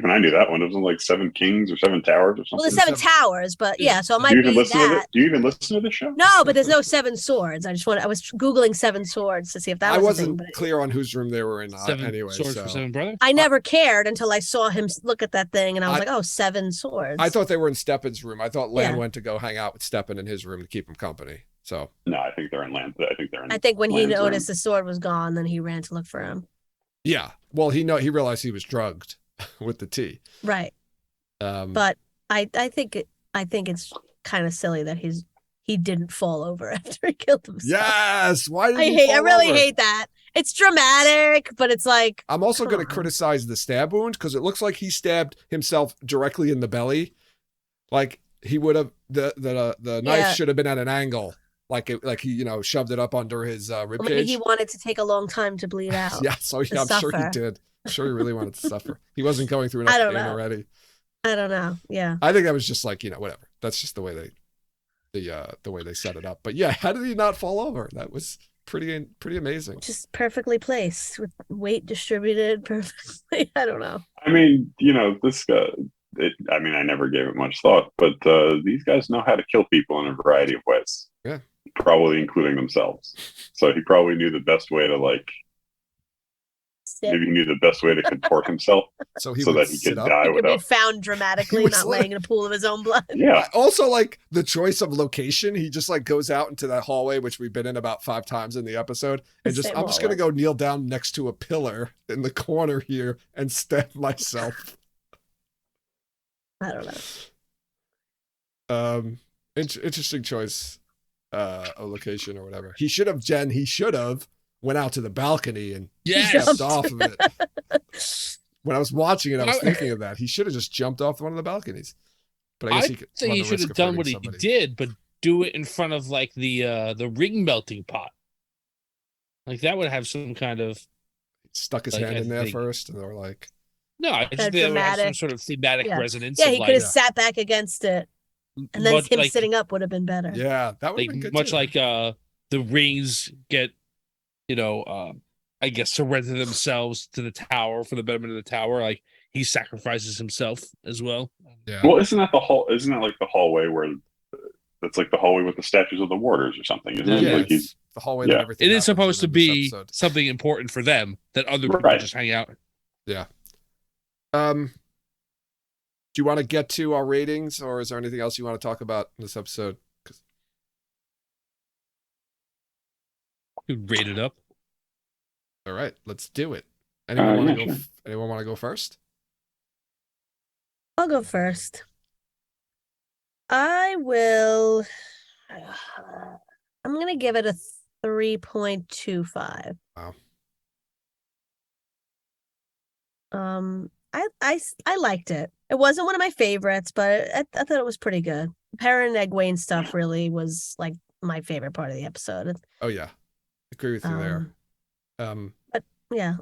C: even I knew that one. It was like 7 Kings or 7 Towers or something.
B: Well, the 7 Towers, but yeah, so it might be that.
C: Do you even listen to this show?
B: No, but there's no 7 swords. I was Googling 7 swords to see if that was
A: I wasn't
B: a thing,
A: clear on whose room they were in anyway.
D: Swords for 7 brothers?
B: I never cared until I saw him look at that thing, and I was like, oh, 7 swords.
A: I thought they were in Steppen's room. I thought Lan went to go hang out with Steppen in his room to keep him company. So
C: no, I think they're in Lan.
B: I think when he noticed the sword was gone, then he ran to look for him.
A: Yeah. Well, he realized he was drugged with the tea.
B: Right. But I think it's kind of silly that he didn't fall over after he killed himself.
A: Yes. Why did
B: I really hate that. It's dramatic, but it's like
A: I'm also going to criticize the stab wound because it looks like he stabbed himself directly in the belly. Like he would have the knife should have been at an angle. Like he shoved it up under his ribcage.
B: Maybe he wanted to take a long time to bleed out.
A: Yeah, I'm sure he did. I'm sure he really wanted to suffer. He wasn't going through enough pain already.
B: I don't know. Yeah.
A: I think that was just like, whatever. That's just the way they set it up. But yeah, how did he not fall over? That was pretty amazing.
B: Just perfectly placed with weight distributed perfectly. I don't know.
C: I mean, this guy, I never gave it much thought, but these guys know how to kill people in a variety of ways.
A: Yeah.
C: Probably including themselves. So he probably knew the best way to maybe he knew the best way to contort himself so that he could die without
B: be found dramatically, not laying in a pool of his own blood.
C: Yeah.
A: Also, the choice of location, he just goes out into that hallway, which we've been in about 5 times in the episode, and I'm just gonna go kneel down next to a pillar in the corner here and stab myself.
B: I don't know.
A: Interesting choice. A location or whatever. He should have went out to the balcony and jumped off of it. When I was watching it, I was thinking of that. He should have just jumped off one of the balconies. But I guess
D: he should have done what he did, but do it in front of the ring melting pot. Like that would have some kind of
A: stuck his hand in there first, and they were like,
D: no, I just think would have some sort of thematic resonance.
B: Yeah, he could have sat back against it. And then him sitting up would have been better.
A: Yeah, that would have been good
D: much
A: too.
D: like the rings get, I guess surrender themselves to the tower for the betterment of the tower. Like he sacrifices himself as well.
C: Yeah. Well, isn't that like the hallway where that's like the hallway with the statues of the warders or something? Isn't it?
A: It's the hallway that everything.
D: It is supposed to be something important for them that other people just hang out.
A: Yeah. Do you want to get to our ratings, or is there anything else you want to talk about in this episode?
D: You rate it up.
A: All right, let's do it. Anyone want to go first?
B: I'll go first. I will. I'm gonna give it a 3.25.
A: Wow.
B: I liked it. It wasn't one of my favorites, but I thought it was pretty good. Perrin and Egwene stuff really was like my favorite part of the episode.
A: Oh yeah, agree with you there.
B: But yeah,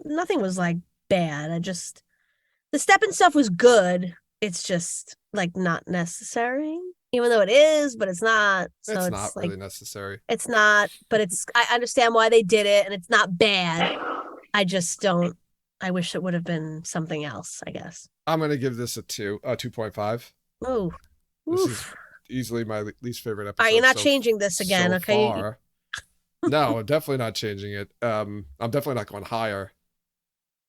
B: nothing was like bad. The Steppen stuff was good. It's just like not necessary, even though it is, but it's not. So
A: it's not really necessary.
B: It's not, but I understand why they did it, and it's not bad. I just don't. I wish it would have been something else, I guess.
A: I'm going to give this a 2.5.
B: Oh,
A: this is easily my least favorite episode.
B: All right, you're not changing this again, okay?
A: Far. No, I'm definitely not changing it. I'm definitely not going higher.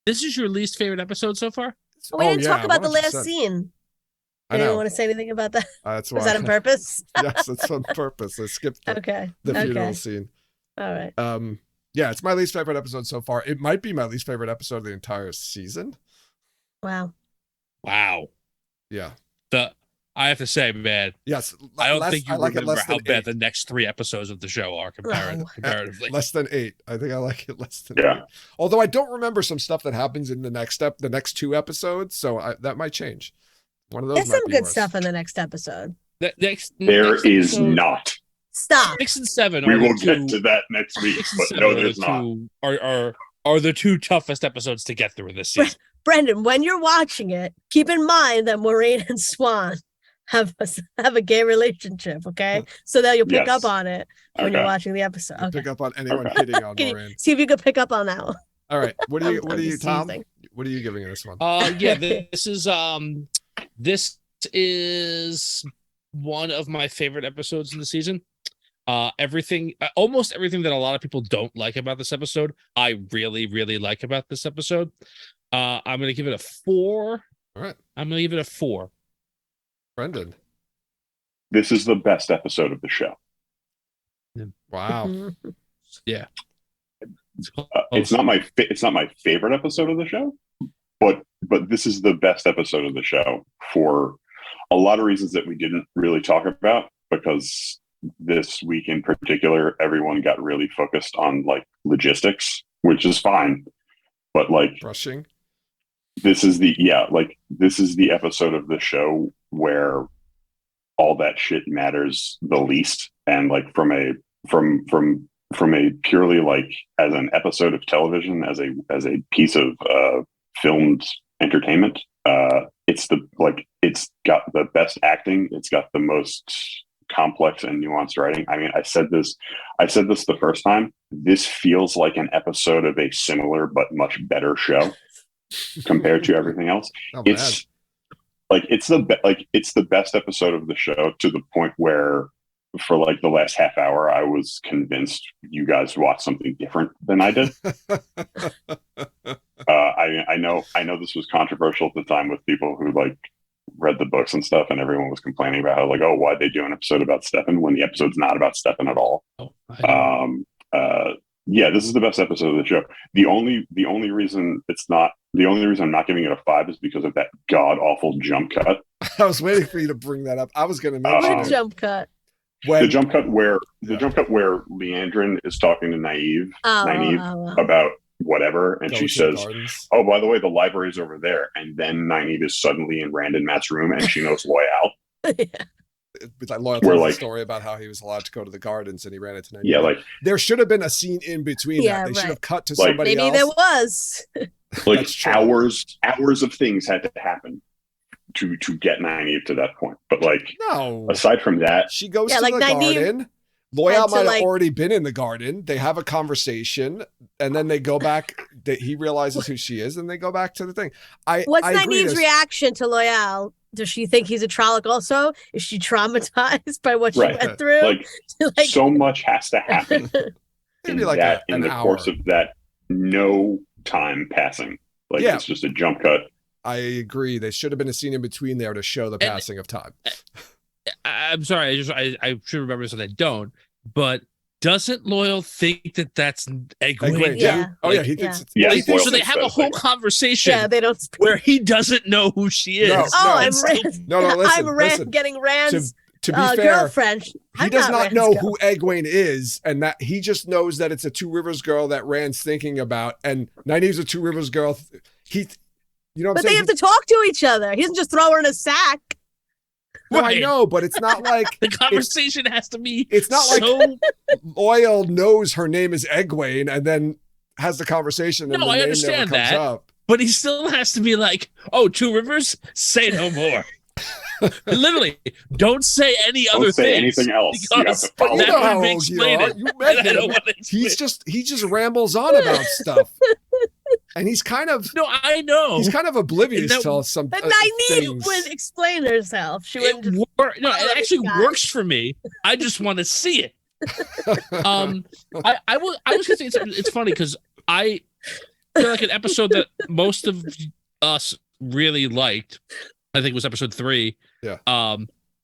D: This is your least favorite episode so far?
B: We didn't talk about 100%. The last scene.
A: I know.
B: You want to say anything about that?
A: That's why.
B: Was that on purpose?
A: Yes, it's on purpose. I skipped the funeral scene.
B: All right.
A: Yeah, it's my least favorite episode so far. It might be my least favorite episode of the entire season.
B: Wow.
A: Yeah.
D: I have to say, man.
A: Yes.
D: I don't think you remember how bad the next 3 episodes of the show are comparatively.
A: Less than 8. I think I like it less than 8. Although I don't remember some stuff that happens in the next 2 episodes, so that might change. One of those.
B: There's some good stuff in the next episode.
C: There is not.
B: Stop.
D: 6 and 7.
C: We will get to that next week, but no, there's not. Are the 2 toughest episodes to get through this season.
B: Brendan, when you're watching it, keep in mind that Moiraine and Swan have a gay relationship, okay? So that you'll pick up on it when you're watching the episode. Okay.
A: Pick up on anyone hitting on Moiraine.
B: See if you could pick up on that one.
A: All right. What do you, Tom? What are you giving this one?
D: Yeah, this is one of my favorite episodes in the season. Almost everything that a lot of people don't like about this episode, I really, really like about this episode. I'm gonna give it a 4.
A: All right.
D: I'm gonna give it a 4.
A: Brendan.
C: This is the best episode of the show.
A: Wow.
D: Yeah.
C: It's not my favorite episode of the show, but this is the best episode of the show for a lot of reasons that we didn't really talk about, because this week in particular, everyone got really focused on like logistics, which is fine, but like
A: rushing.
C: This is the episode of the show where all that shit matters the least, and like from a purely like as an episode of television, as a piece of filmed entertainment, it's got the best acting, it's got the most complex and nuanced writing. I mean, I said this the first time. This feels like an episode of a similar but much better show compared to everything else. It's the best episode of the show, to the point where for like the last half hour, I was convinced you guys watched something different than I did. I know this was controversial at the time with people who like read the books and stuff, and everyone was complaining about how like, oh, why'd they do an episode about Stefan when the episode's not about Stefan at all? Yeah, this is the best episode of the show. The only reason I'm not giving it a 5 is because of that god awful jump cut.
A: I was waiting for you to bring that up. I was going to mention
B: What jump cut?
C: The jump cut where Leandrin is talking to Nynaeve about whatever, and she says, "Oh, by the way, the library's over there." And then Nynaeve is suddenly in Rand and Matt's room, and she knows Loyal.
A: Loyal tells the story about how he was allowed to go to the gardens and he ran into Nynaeve.
C: Yeah, like
A: there should have been a scene in between that. They should have cut to somebody else.
B: Maybe there was.
C: Like hours of things had to happen to get Nynaeve to that point. But like, no. Aside from that,
A: she goes to the garden. Loyal might have already been in the garden. They have a conversation, and then they go back. He realizes who she is, and they go back to the thing.
B: What's Nynaeve's reaction to Loyal? Does she think he's a Trolloc also? Is she traumatized by what she went through?
C: Like, so much has to happen in the course of that. No time passing. Like it's just a jump cut.
A: I agree. There should have been a scene in between there to show the passing of time.
D: I'm sorry. I should remember this, and I don't. But doesn't Loyal think that that's Egwene?
A: Yeah. Oh yeah, he thinks.
D: So they have a whole conversation.
B: Yeah, they don't
D: where he doesn't know who she is.
A: Listen,
B: I'm Rand getting Rand's
A: to be fair,
B: girlfriend.
A: He does not know who Egwene is, and that he just knows that it's a Two Rivers girl that Rand's thinking about, and Nynaeve's a Two Rivers girl.
B: But they have to talk to each other. He doesn't just throw her in a sack.
A: No, I know, but it's not like
D: the conversation has to be.
A: It's not like Loyal knows her name is Egwene and then has the conversation. And
D: I understand that, up. But he still has to be like, "Oh, Two Rivers, say no more." Literally, don't say any other thing.
C: Anything else?
A: Because that would explain it. He just rambles on about stuff. And he's kind of
D: I know
A: he's kind of oblivious to some.
B: But Nynaeve would explain herself. She wouldn't.
D: It actually works for me. I just want to see it. I was gonna say it's funny because I feel like an episode that most of us really liked. I think it was episode 3.
A: Yeah.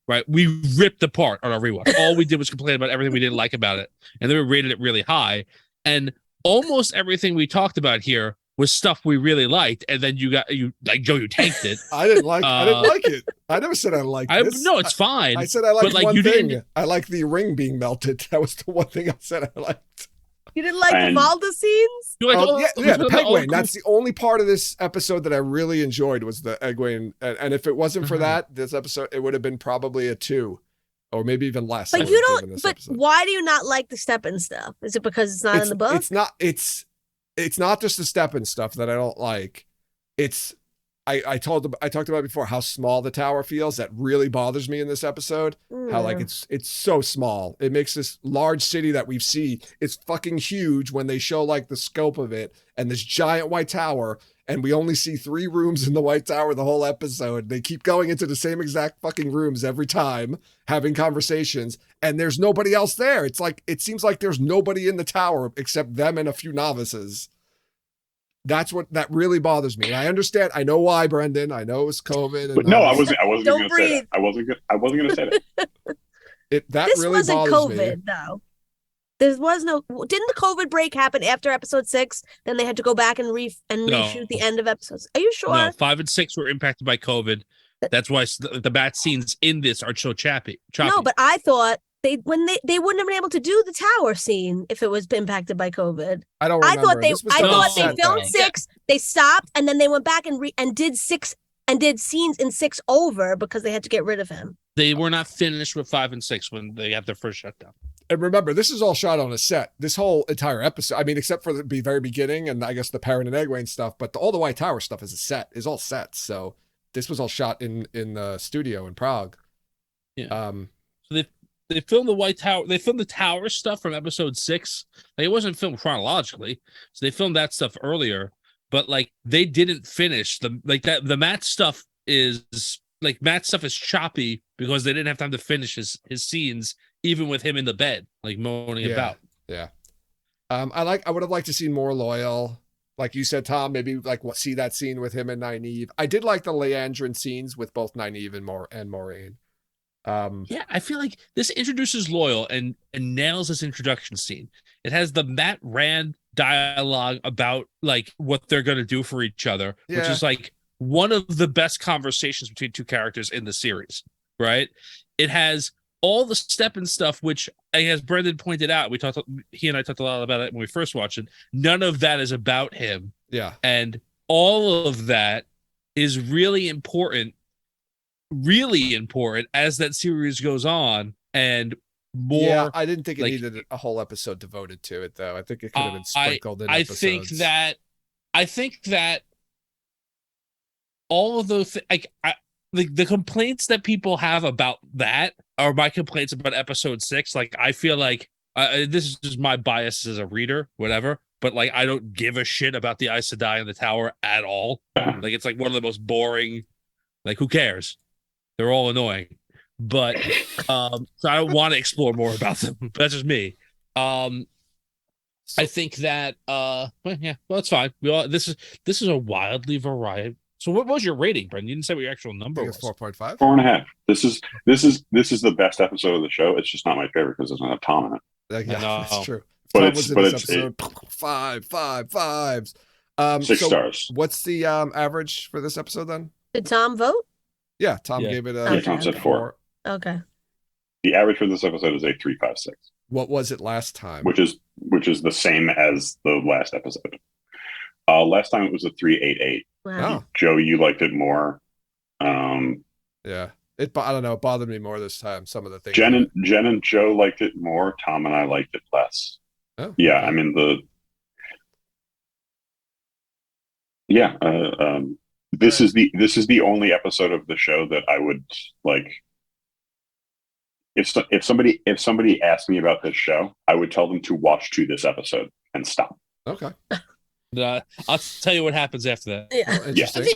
D: Right. We ripped apart on our rewatch. All we did was complain about everything we didn't like about it, and then we rated it really high. And almost everything we talked about here was stuff we really liked, and then you tanked it.
A: I didn't like it. I never said I liked it.
D: No, it's fine.
A: I said I liked one thing. I like the ring being melted. That was the one thing I said I liked.
B: You didn't like the Valda scenes?
A: The Pegway. That's the only part of this episode that I really enjoyed was the Egwene. And if it wasn't for that, this episode, it would have been probably a 2. Or maybe even less.
B: But you don't. But why do you not like the Stepin stuff? Is it because it's not in the book?
A: It's not. It's not just the Stepin stuff that I don't like. It's I talked about before how small the tower feels. That really bothers me in this episode. How like it's so small. It makes this large city that we've seen. It's fucking huge when they show like the scope of it and this giant white tower. and we only see 3 rooms in the White Tower the whole episode. They keep going into the same exact fucking rooms every time, having conversations, and there's nobody else there. It seems like there's nobody in the tower except them and a few novices. That really bothers me. And I understand. I know why, Brendan. I know it's COVID.
C: But no, I wasn't going to say that. I wasn't going to say that.
B: This
A: really
B: wasn't
A: bothers
B: COVID,
A: me.
B: though. There was no. Didn't the COVID break happen after episode 6? Then they had to go back and reshoot the end of episodes. Are you sure?
D: No, 5 and 6 were impacted by COVID. That's why the bat scenes in this are so choppy.
B: No, but I thought they wouldn't have been able to do the tower scene if it was impacted by COVID.
A: I don't remember.
B: I thought they filmed 6. They stopped and then they went back and did 6 and did scenes in 6 over because they had to get rid of him.
D: They were not finished with 5 and 6 when they had their first shutdown.
A: And remember, this is all shot on a set. This whole entire episode, I mean, except for the very beginning and I guess the Perrin and Egwene stuff, but all the White Tower stuff is all sets. So this was all shot in the studio in Prague.
D: Yeah. So they filmed the White Tower. They filmed the tower stuff from episode 6. Like, it wasn't filmed chronologically, so they filmed that stuff earlier. But like, they didn't finish the Matt stuff is like Matt's stuff is choppy because they didn't have time to finish his scenes, even with him in the bed, like moaning about.
A: Yeah. I would have liked to see more Loyal. Like you said, Tom, maybe see that scene with him and Nynaeve. I did like the Leandrin scenes with both Nynaeve and Moraine.
D: Yeah, I feel like this introduces Loyal and nails this introduction scene. It has the Matt Rand dialogue about like what they're going to do for each other, which is like one of the best conversations between 2 characters in the series, right? It has all the step and stuff, which, as Brendan pointed out, he and I talked a lot about it when we first watched it. None of that is about him.
A: Yeah.
D: And all of that is really important as that series goes on, and more.
A: Yeah, I didn't think it needed a whole episode devoted to it, though. I think it could have been sprinkled in episodes.
D: I think that all of those, the complaints that people have about that are my complaints about episode 6. Like, I feel like this is just my bias as a reader, whatever. But like, I don't give a shit about the Aes Sedai in the tower at all. Like, it's like one of the most boring. Like, who cares? They're all annoying. But so I don't want to explore more about them. That's just me. I think that it's fine. This is a wildly variety. So what was your rating, Brendan? You didn't say what your actual number was.
A: 4.5.
C: 4.5. This is the best episode of the show. It's just not my favorite because it doesn't have Tom in it.
A: Yeah, that's true.
C: But
A: Tom was in this episode. 5 fives.
C: 6 stars.
A: What's the average for this episode then?
B: Did Tom vote?
A: Yeah, Tom gave it
C: Tom said 4.
B: Okay.
C: The average for this episode is a 3.56.
A: What was it last time?
C: Which is the same as the last episode. Last time it was a 3.88.
B: Wow.
C: Joe, you liked it more.
A: Yeah. I don't know. It bothered me more this time. Some of the things.
C: Jen and Joe liked it more. Tom and I liked it less.
A: Oh,
C: yeah,
A: okay.
C: I mean this is the only episode of the show that I would like. If somebody asked me about this show, I would tell them to watch to this episode and stop.
A: Okay.
D: I'll tell you what happens after that.
B: Yeah.
A: Interesting.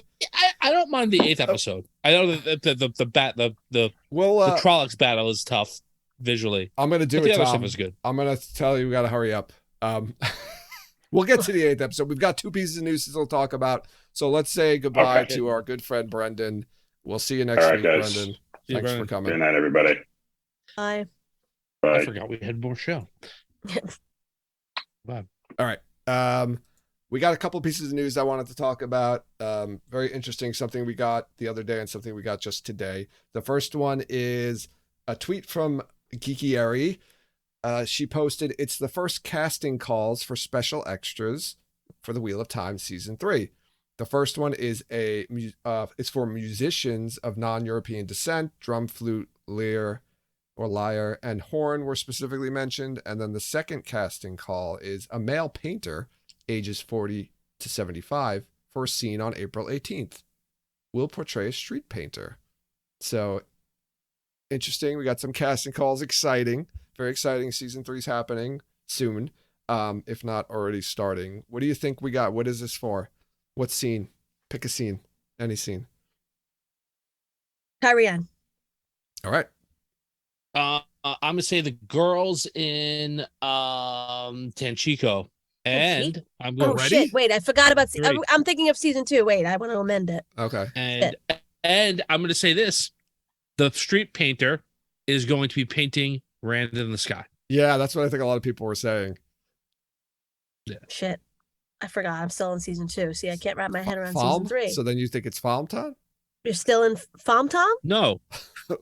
D: I don't mind the 8th episode. I know that the Trollocs battle is tough visually.
A: I'm gonna do it.
D: The other
A: Tom.
D: stuff is good.
A: I'm gonna tell you we gotta hurry up. We'll get to the 8th episode. We've got 2 pieces of news to still talk about. So let's say goodbye to our good friend Brendan. We'll see you next week,
C: guys.
A: Brendan. Thanks for coming.
C: Good night, everybody.
B: Bye.
C: Bye.
D: I forgot we had more show. Bye.
A: All right. We got a couple pieces of news I wanted to talk about. Very interesting. Something we got the other day and something we got just today. The first one is a tweet from Geeky Ari. She posted, "It's the first casting calls for special extras for the Wheel of Time season 3. The first one is it's for musicians of non-European descent. Drum, flute, lyre, and horn were specifically mentioned. And then the second casting call is a male painter, ages 40 to 75, for a scene on April 18th. Will portray a street painter." So interesting. We got some casting calls. Exciting. Very exciting. Season 3 is happening soon, if not already starting. What do you think we got? What is this for? What scene? Pick a scene. Any scene.
B: Tyrion.
A: All right.
D: I'm gonna say the girls in Tanchico, and I'm going.
B: Shit! Wait, I forgot about. I'm thinking of season 2. Wait, I want to amend it.
A: Okay.
D: And I'm gonna say this: the street painter is going to be painting Rand in the Sky.
A: Yeah, that's what I think a lot of people were saying.
D: Yeah.
B: Shit. I forgot. I'm still in season 2. See, I can't wrap my head around
A: Falm?
B: season 3.
A: So then you think it's Falmtown?
B: You're still in Falmtown?
D: No,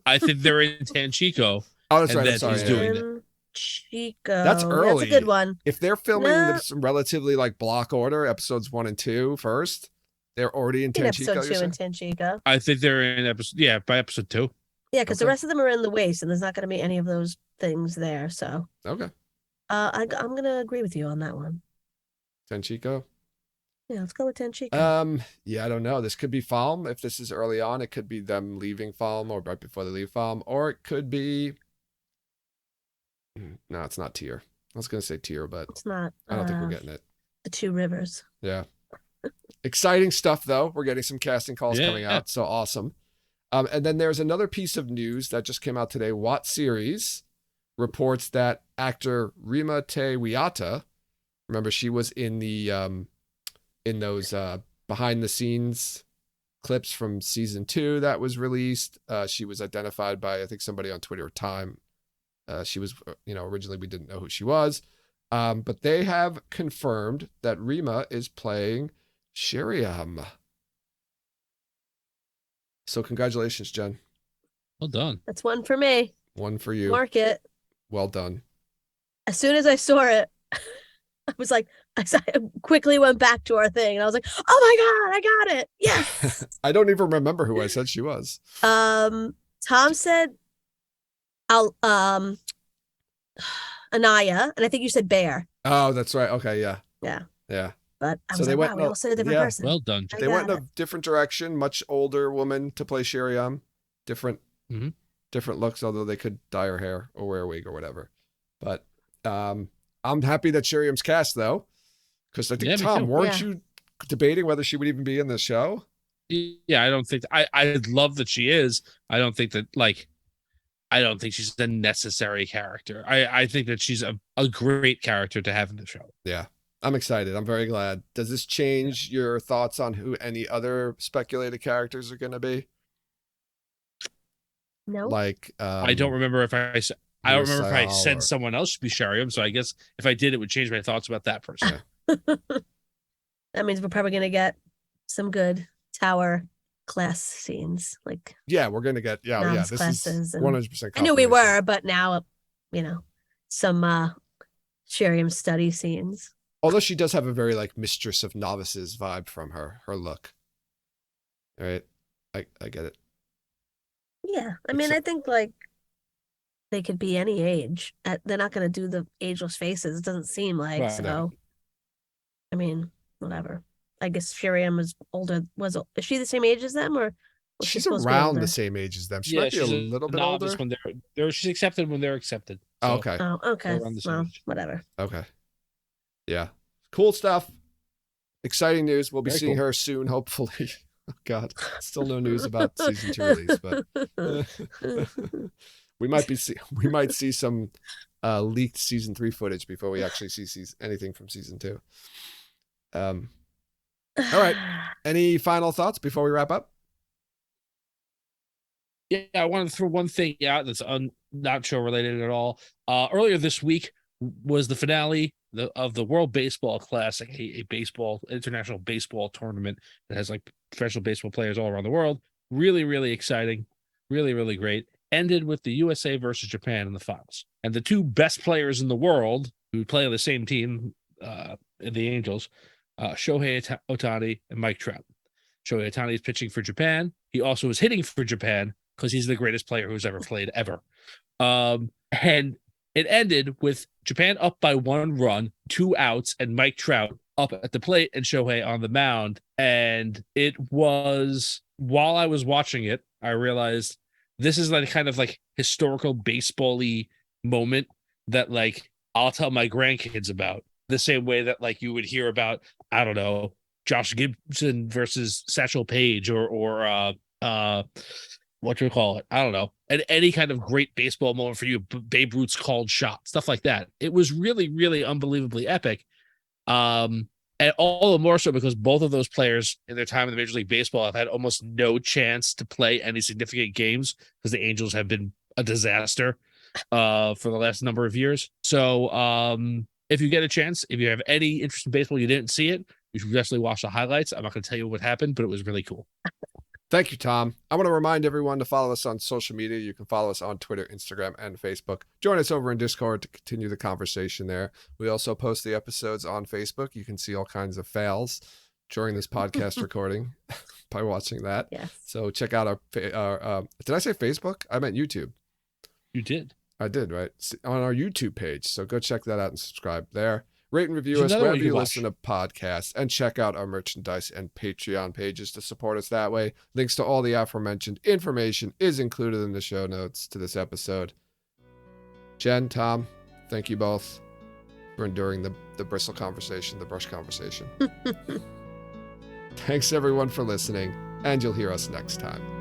D: I think they're in Tanchico.
A: Oh, that's right. I'm sorry.
D: He's doing it.
B: Chico.
A: That's early.
B: That's a good one.
A: If they're filming this relatively like block order, episodes 1 and 2 first, they're already in Tanchico.
B: Episode 2 in Tanchico.
D: I think they're in episode. Yeah, by episode 2.
B: Yeah, because the rest of them are in the Waste, and there's not going to be any of those things there. So
A: okay.
B: I'm going to agree with you on that one.
A: Tanchico.
B: Yeah, let's go with Tanchico.
A: Yeah, I don't know. This could be Falm. If this is early on, it could be them leaving Falm or right before they leave Falm, or it could be. No, it's not Tyr. I was gonna say Tyr, but
B: it's not.
A: I don't think we're getting it.
B: The 2 rivers.
A: Yeah. Exciting stuff, though. We're getting some casting calls coming out, so awesome. And then there's another piece of news that just came out today. What Series reports that actor Rima Te Wiata, remember she was in the in those behind the scenes clips from season 2 that was released. She was identified by, I think, somebody on Twitter or Time. She was, originally we didn't know who she was. But they have confirmed that Rima is playing Sheriam. So congratulations, Jen.
D: Well done.
B: That's one for me.
A: One for you.
B: Mark it.
A: Well done.
B: As soon as I saw it, I was like, I quickly went back to our thing and I was like, oh my God, I got it. Yes.
A: I don't even remember who I said she was.
B: Tom said Anaya, and I think you said Bear.
A: Oh, that's right. Okay, yeah.
B: Yeah.
A: Yeah.
B: But I was like, wow, we all said a different person.
D: Well done.
A: They went in a different direction, much older woman to play Sheriam. Different looks, although they could dye her hair or wear a wig or whatever. But I'm happy that Sheriam's cast, though, because I think, Tom, weren't you debating whether she would even be in the show?
D: Yeah, I don't think I love that she is. I don't think that I don't think she's a necessary character. I think that she's a great character to have in the show.
A: Yeah, I'm excited. I'm very glad. Does this change your thoughts on who any other speculated characters are going to be?
B: No.
A: Like,
D: I don't remember if I don't remember if I said someone else should be Sheriam. So I guess if I did, it would change my thoughts about that person.
B: That means we're probably going to get some good Tower class scenes.
A: We're going to get, this is 100%.
B: I knew we were, but now, some Sheriam study scenes.
A: Although she does have a very Mistress of Novices vibe from her look. All right. I get it.
B: Yeah. I mean, I think they could be any age. They're not going to do the ageless faces. It doesn't seem like. Right. So, I mean, whatever. I guess Sheriam was older. Is she the same age as them, or
A: she's around the same age as them? She might be a little bit older.
D: When they're she's accepted when they're accepted. So
A: okay.
B: Oh, okay. Well, whatever.
A: Okay. Yeah. Cool stuff. Exciting news. We'll be seeing her soon, hopefully. Oh God, still no news about season 2 release, but we might see some leaked season 3 footage before we actually see anything from season 2. All right. Any final thoughts before we wrap up?
D: Yeah, I wanted to throw one thing out that's not show related at all. Earlier this week was the finale of the World Baseball Classic, a international baseball tournament that has professional baseball players all around the world. Really, really exciting. Really, really great. Ended with the USA versus Japan in the finals. And the 2 best players in the world who play on the same team, the Angels, Shohei Ohtani and Mike Trout. Shohei Ohtani is pitching for Japan. He also is hitting for Japan because he's the greatest player who's ever played ever. And it ended with Japan up by 1 run, 2 outs, and Mike Trout up at the plate and Shohei on the mound. And it was, while I was watching it, I realized this is kind of historical baseball-y moment that I'll tell my grandkids about. The same way that you would hear about, I don't know, Josh Gibson versus Satchel Paige or what do you call it? I don't know. And any kind of great baseball moment for you, Babe Ruth's called shot, stuff like that. It was really, really unbelievably epic. And all the more so because both of those players in their time in the Major League Baseball have had almost no chance to play any significant games because the Angels have been a disaster for the last number of years. So if you get a chance, if you have any interest in baseball, you didn't see it, you should definitely watch the highlights. I'm not going to tell you what happened, but it was really cool.
A: Thank you, Tom. I want to remind everyone to follow us on social media. You can follow us on Twitter, Instagram, and Facebook. Join us over in Discord to continue the conversation there. We also post the episodes on Facebook. You can see all kinds of fails during this podcast recording by watching that.
B: Yes.
A: So check out our did I say Facebook? I meant YouTube.
D: You did.
A: I did, right? On our YouTube page. So go check that out and subscribe there. Rate and review us wherever you listen to podcasts, and check out our merchandise and Patreon pages to support us that way. Links to all the aforementioned information is included in the show notes to this episode. Jen, Tom, thank you both for enduring the bristle conversation, the brush conversation. Thanks everyone for listening, and you'll hear us next time.